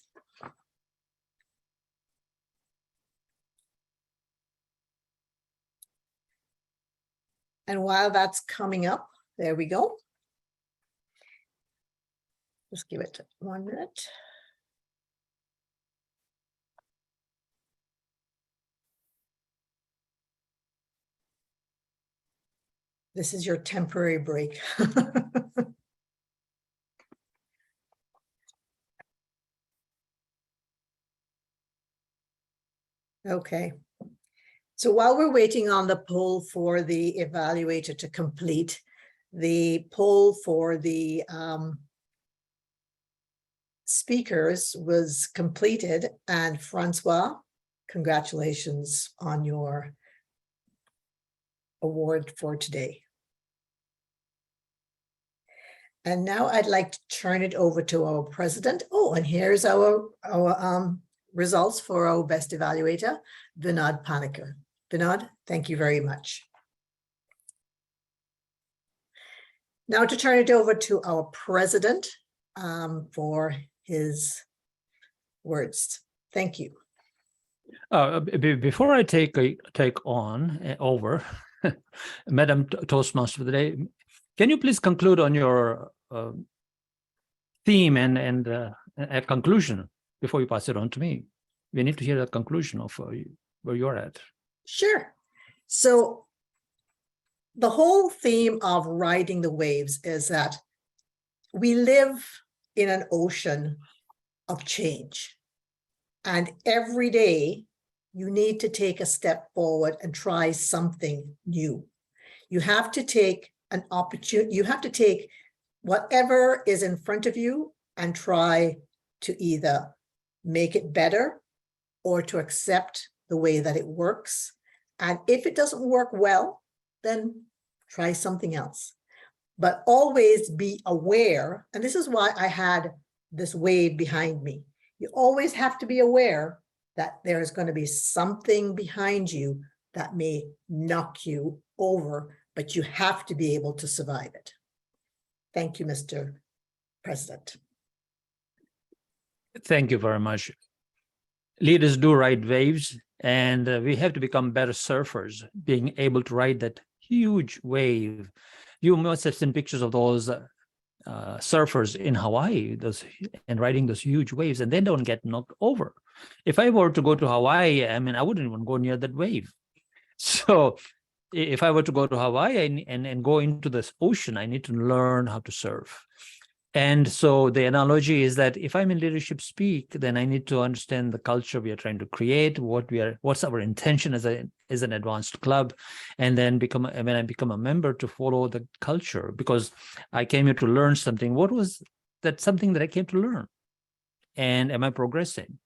And while that's coming up, there we go. Just give it 1 minute. This is your temporary break. Okay. So while we're waiting on the poll for the evaluator to complete, the poll for the speakers was completed, and Francoise, congratulations on your award for today. And now I'd like to turn it over to our president. Oh, and here's our results for our best evaluator, Vinod Panicker. Vinod, thank you very much. Now to turn it over to our president for his words. Thank you. Before I take over, Madam Toastmaster of the day, can you please conclude on your theme and a conclusion before you pass it on to me? We need to hear the conclusion of where you're at. Sure. So the whole theme of riding the waves is that we live in an ocean of change. And every day you need to take a step forward and try something new. You have to take an opportunity, you have to take whatever is in front of you and try to either make it better or to accept the way that it works. And if it doesn't work well, then try something else. But always be aware, and this is why I had this wave behind me. You always have to be aware that there is going to be something behind you that may knock you over, but you have to be able to survive it. Thank you, Mr. President. Thank you very much. Leaders do ride waves, and we have to become better surfers, being able to ride that huge wave. You must have seen pictures of those surfers in Hawaii, and riding those huge waves, and they don't get knocked over. If I were to go to Hawaii, I mean, I wouldn't even go near that wave. So if I were to go to Hawaii and go into this ocean, I need to learn how to surf. And so the analogy is that if I'm in leadership speak, then I need to understand the culture we are trying to create, what's our intention as an advanced club, and then when I become a member, to follow the culture, because I came here to learn something. What was that something that I came to learn? And am I progressing?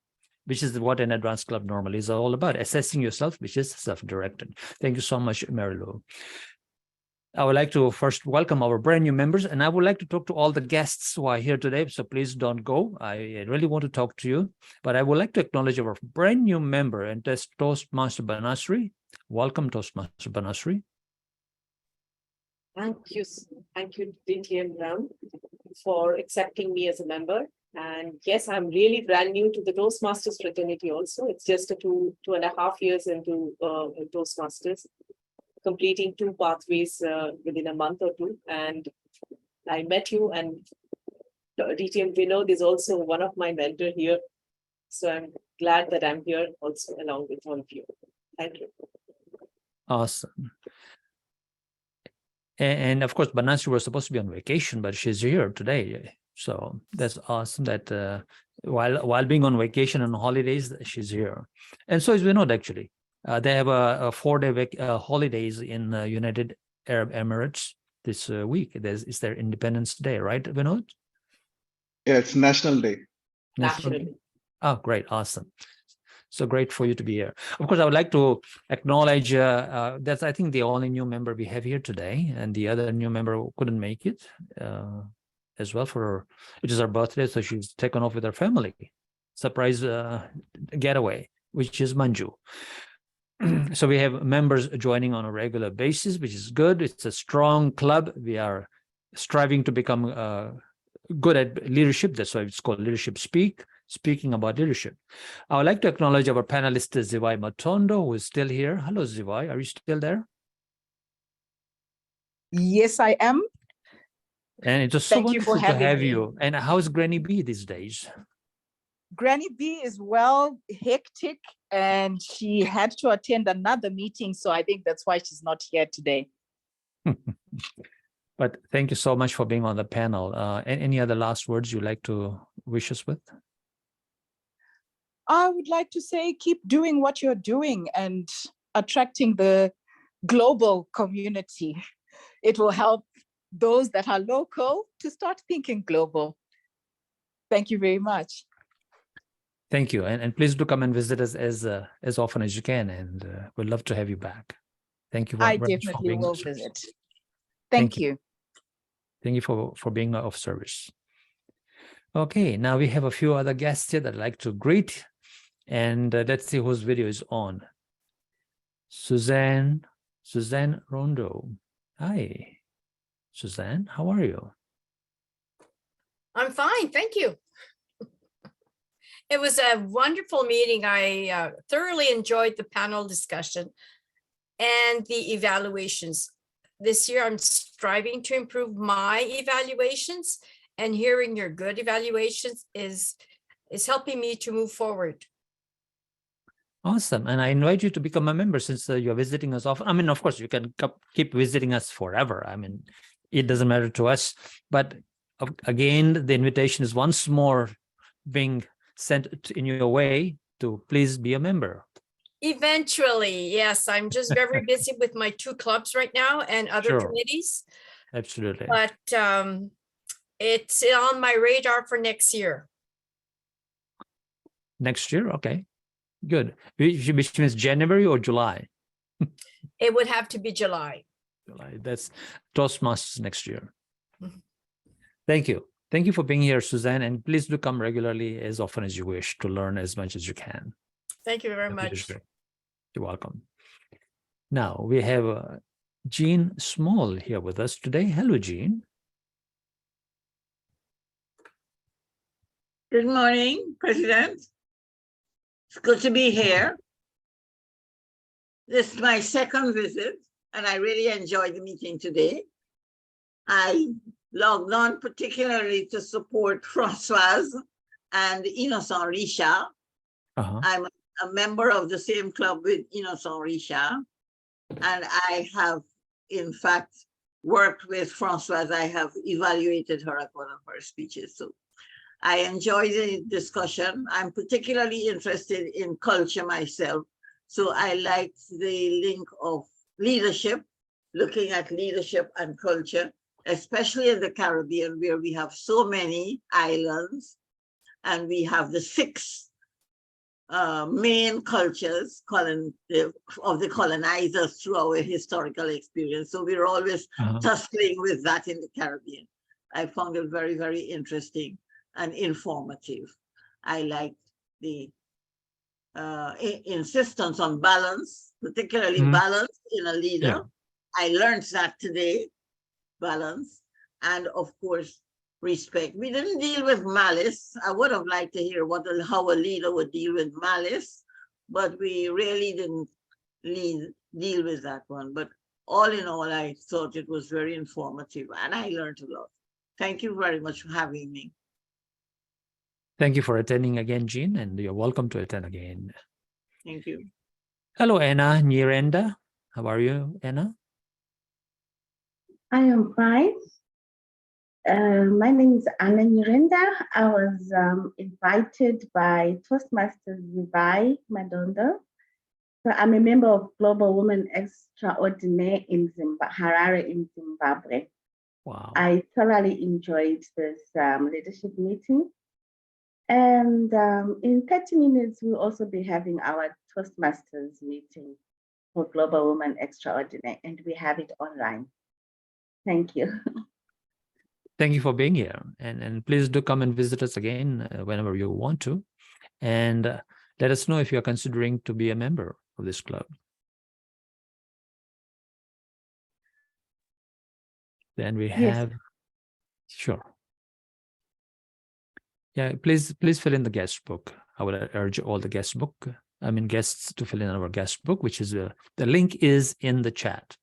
Which is what an advanced club normally is all about, assessing yourself, which is self-directed. Thank you so much, Marylou. I would like to first welcome our brand new members, and I would like to talk to all the guests who are here today, so please don't go. I really want to talk to you, but I would like to acknowledge our brand new member, and that's Toastmaster Banasri. Welcome, Toastmaster Banasri. Thank you, DTM Raam, for accepting me as a member. And yes, I'm really brand new to the Toastmasters fraternity also. It's just 2.5 years into Toastmasters, completing 2 pathways within a month or 2. And I met you, and DTM Vinod is also one of my mentors here. So I'm glad that I'm here also along with all of you. Thank you. Awesome. And of course, Banasri was supposed to be on vacation, but she's here today. So that's awesome that while being on vacation and holidays, she's here. And so is Vinod, actually. They have a 4-day holidays in United Arab Emirates this week. It's their Independence Day, right, Vinod? Yeah, it's National Day. National Day? Oh, great. Awesome. So great for you to be here. Of course, I would like to acknowledge that's, I think, the only new member we have here today, and the other new member couldn't make it as well for her. It is her birthday, so she's taken off with her family. Surprise getaway, which is Manju. So we have members joining on a regular basis, which is good. It's a strong club. We are striving to become good at leadership. That's why it's called Leadership Speak. Speaking about leadership, I would like to acknowledge our panelist, Zivai Matondo, who is still here. Hello, Zivai. Are you still there? Yes, I am. And it was so Thank you for wonderful to having have me. you. And how's Granny B these days? Granny B is well hectic, and she had to attend another meeting. So I think that's why she's not here today. But thank you so much for being on the panel. Any other last words you'd like to wish us with? I would like to say, keep doing what you're doing and attracting the global community. It will help those that are local to start thinking global. Thank you very much. Thank you. And please do come and visit us as often as you can. And we'd love to have you back. Thank you very I much for definitely being will of service. visit. Thank you. Thank you for being of service. Okay, now we have a few other guests here that I'd like to greet. And let's see whose video is on. Suzanne Rondo. Hi, Suzanne, how are you? I'm fine, thank you. It was a wonderful meeting. I thoroughly enjoyed the panel discussion and the evaluations. This year, I'm striving to improve my evaluations, and hearing your good evaluations is helping me to move forward. Awesome. And I invite you to become a member since you're visiting us often. I mean, of course, you can keep visiting us forever. I mean, it doesn't matter to us. But again, the invitation is once more being sent in your way to please be a member. Eventually, yes. I'm just very busy with my 2 clubs right now and other committees. Absolutely. But it's on my radar for next year. Next year? Okay. Good. Which means January or July? It would have to be July. July. That's Toastmasters next year. Mm-hmm. Thank you. Thank you for being here, Suzanne. And please do come regularly as often as you wish to learn as much as you can. Thank you very much. You're welcome. Now we have Jean Small here with us today. Hello, Jean. Good morning, President. It's good to be here. This is my second visit, and I really enjoyed the meeting today. I logged on particularly to support Francoise and Innocent Richard. I'm a member of the same club with Innocent Richard, and I have, in fact, worked with Francoise. I have evaluated her at one of her speeches. So I enjoy the discussion. I'm particularly interested in culture myself. So I liked the link of leadership, looking at leadership and culture, especially in the Caribbean, where we have so many islands, and we have the 6 main cultures of the colonizers through our historical experience. So we're always tussling with that in the Caribbean. I found it very, very interesting and informative. I liked the insistence on balance, particularly balance in a leader. Yeah. I learned that today, balance, and of course, respect. We didn't deal with malice. I would have liked to hear how a leader would deal with malice, but we really didn't deal with that one. But all in all, I thought it was very informative, and I learned a lot. Thank you very much for having me. Thank you for attending again, Jean, and you're welcome to attend again. Thank you. Hello, Anna Nyirenda. How are you, Anna? I am fine. My name is Anna Nyirenda. I was invited by Toastmasters Vibai Madondo. So I'm a member of Global Women Extraordinaire in Harare in Zimbabwe. Wow. I thoroughly enjoyed this leadership meeting. And in 30 minutes, we'll also be having our Toastmasters meeting for Global Women Extraordinaire, and we have it online. Thank you. Thank you for being here. And please do come and visit us again whenever you want to. And let us know if you're considering to be a member of this club. Then we have, Yes. Sure. Yeah, please fill in the guest book. I would urge all the guests to fill in our guest book, which is the link is in the chat.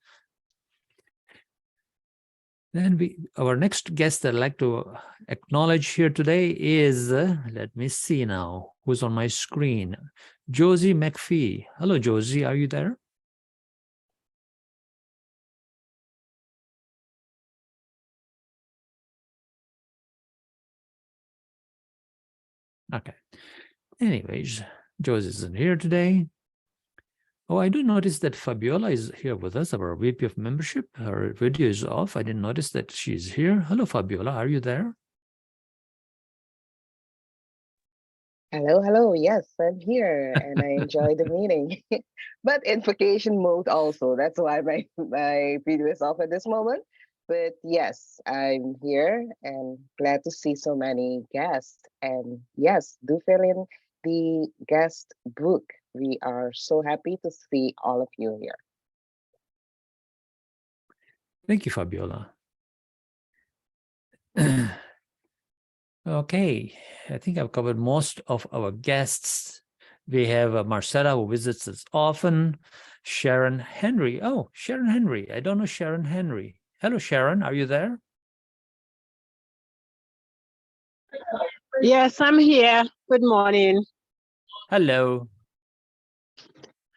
Then our next guest that I'd like to acknowledge here today is, let me see now, who's on my screen, Josie McPhee. Hello, Josie, are you there? Okay. Anyways, Josie isn't here today. Oh, I do notice that Fabiola is here with us, our VP of membership. Her video is off. I didn't notice that she's here. Hello, Fabiola. Are you there? Hello. Yes, I'm here and I enjoy the meeting, but in vacation mode also. That's why my video is off at this moment. But yes, I'm here and glad to see so many guests. And yes, do fill in the guest book. We are so happy to see all of you here. Thank you, Fabiola. Okay, I think I've covered most of our guests. We have Marcella, who visits us often. Sharon Henry. Oh, Sharon Henry. I don't know Sharon Henry. Hello, Sharon. Are you there? Yes, I'm here. Good morning. Hello.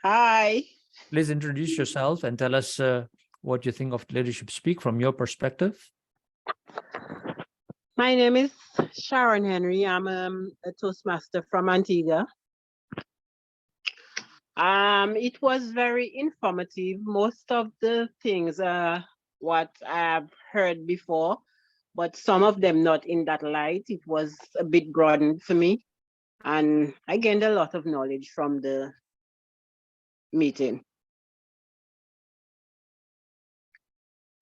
Hi. Please introduce yourself and tell us what you think of Leadership Speak from your perspective. My name is Sharon Henry. I'm a Toastmaster from Antigua. It was very informative. Most of the things what I've heard before, but some of them not in that light. It was a bit broadened for me. And I gained a lot of knowledge from the meeting.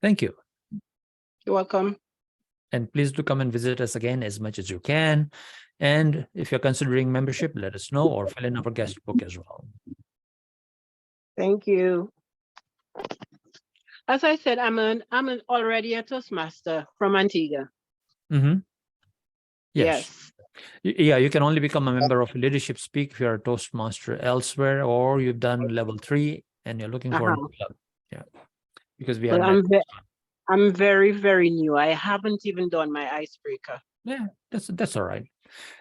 Thank you. You're welcome. And please do come and visit us again as much as you can. And if you're considering membership, let us know or fill in our guest book as well. Thank you. As I said, I'm already a Toastmaster from Antigua. Mm-hmm. Yes. Yeah, you can only become a member of Leadership Speak if you're a Toastmaster elsewhere, or you've done level 3 and you're looking for a new club. Yeah, because we Well, have. I'm very, very new. I haven't even done my icebreaker. Yeah, that's all right.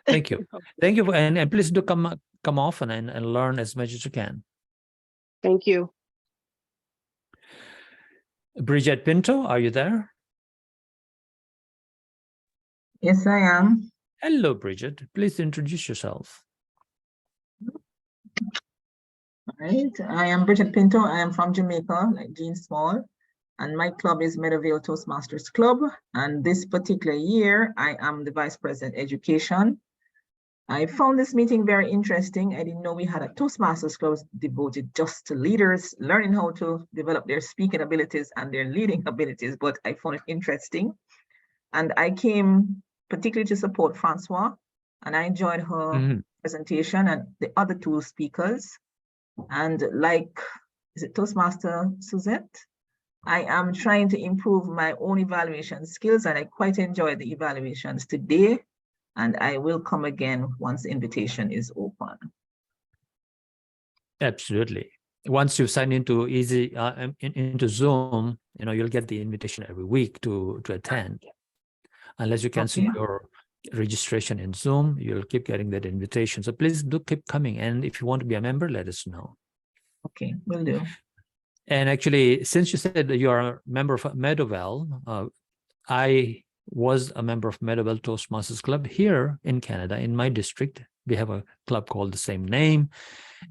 Thank you. Thank you. And please do come often and learn as much as you can. Thank you. Bridget Pinto, are you there? Yes, I am. Hello, Bridget. Please introduce yourself. All right. I am Bridget Pinto. I am from Jamaica, like Jean Small. And my club is Mettle Toastmasters Club. And this particular year, I am the Vice President Education. I found this meeting very interesting. I didn't know we had a Toastmasters Club devoted just to leaders, learning how to develop their speaking abilities and their leading abilities, but I found it interesting. And I came particularly to support Francoise, and I enjoyed her presentation and the other two speakers. And like, is it Toastmaster Suzette? I am trying to improve my own evaluation skills, and I quite enjoyed the evaluations today. And I will come again once the invitation is open. Absolutely. Once you sign into into Zoom, you'll get the invitation every week to attend. Unless you cancel your registration in Zoom, you'll keep getting that invitation. So please do keep coming. And if you want to be a member, let us know. Okay, will do. And actually, since you said that you are a member of Mettle, I was a member of Mettle Toastmasters Club here in Canada, in my district. We have a club called the same name,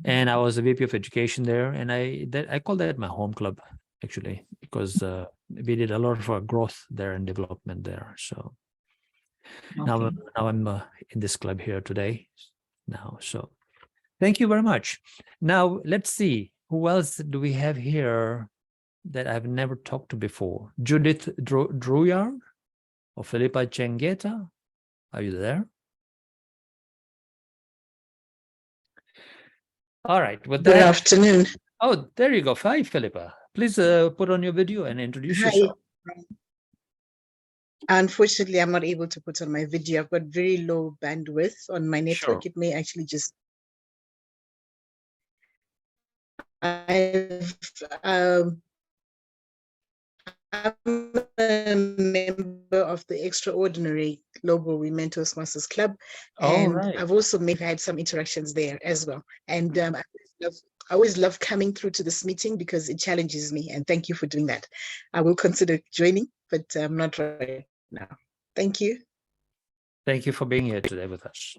and I was a VP of education there. And I call that my home club, actually, because we did a lot of growth there and development there. So now I'm in this club here today. Now, so thank you very much. Now let's see, who else do we have here that I've never talked to before? Judith Drouillard or Philippa Chengeta. Are you there? All right. With Good that, afternoon. oh, there you go. Hi, Philippa. Please put on your video and introduce yourself. Unfortunately, I'm not able to put on my video. I've got very low bandwidth on my network. Sure. It may actually just. I'm a member of the Extraordinary Global Women Toastmasters Club, and right. I've also had some interactions there as well. And I always love coming through to this meeting because it challenges me. And thank you for doing that. I will consider joining, but I'm not right now. Thank you. Thank you for being here today with us.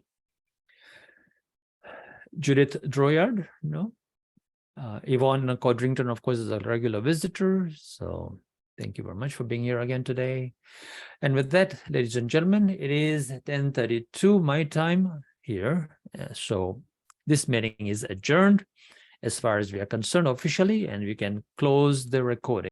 Judith Drouillard, no? Yvonne Codrington, of course, is a regular visitor. So thank you very much for being here again today. And with that, ladies and gentlemen, it is 10:32 my time here. So this meeting is adjourned as far as we are concerned officially, and we can close the recording.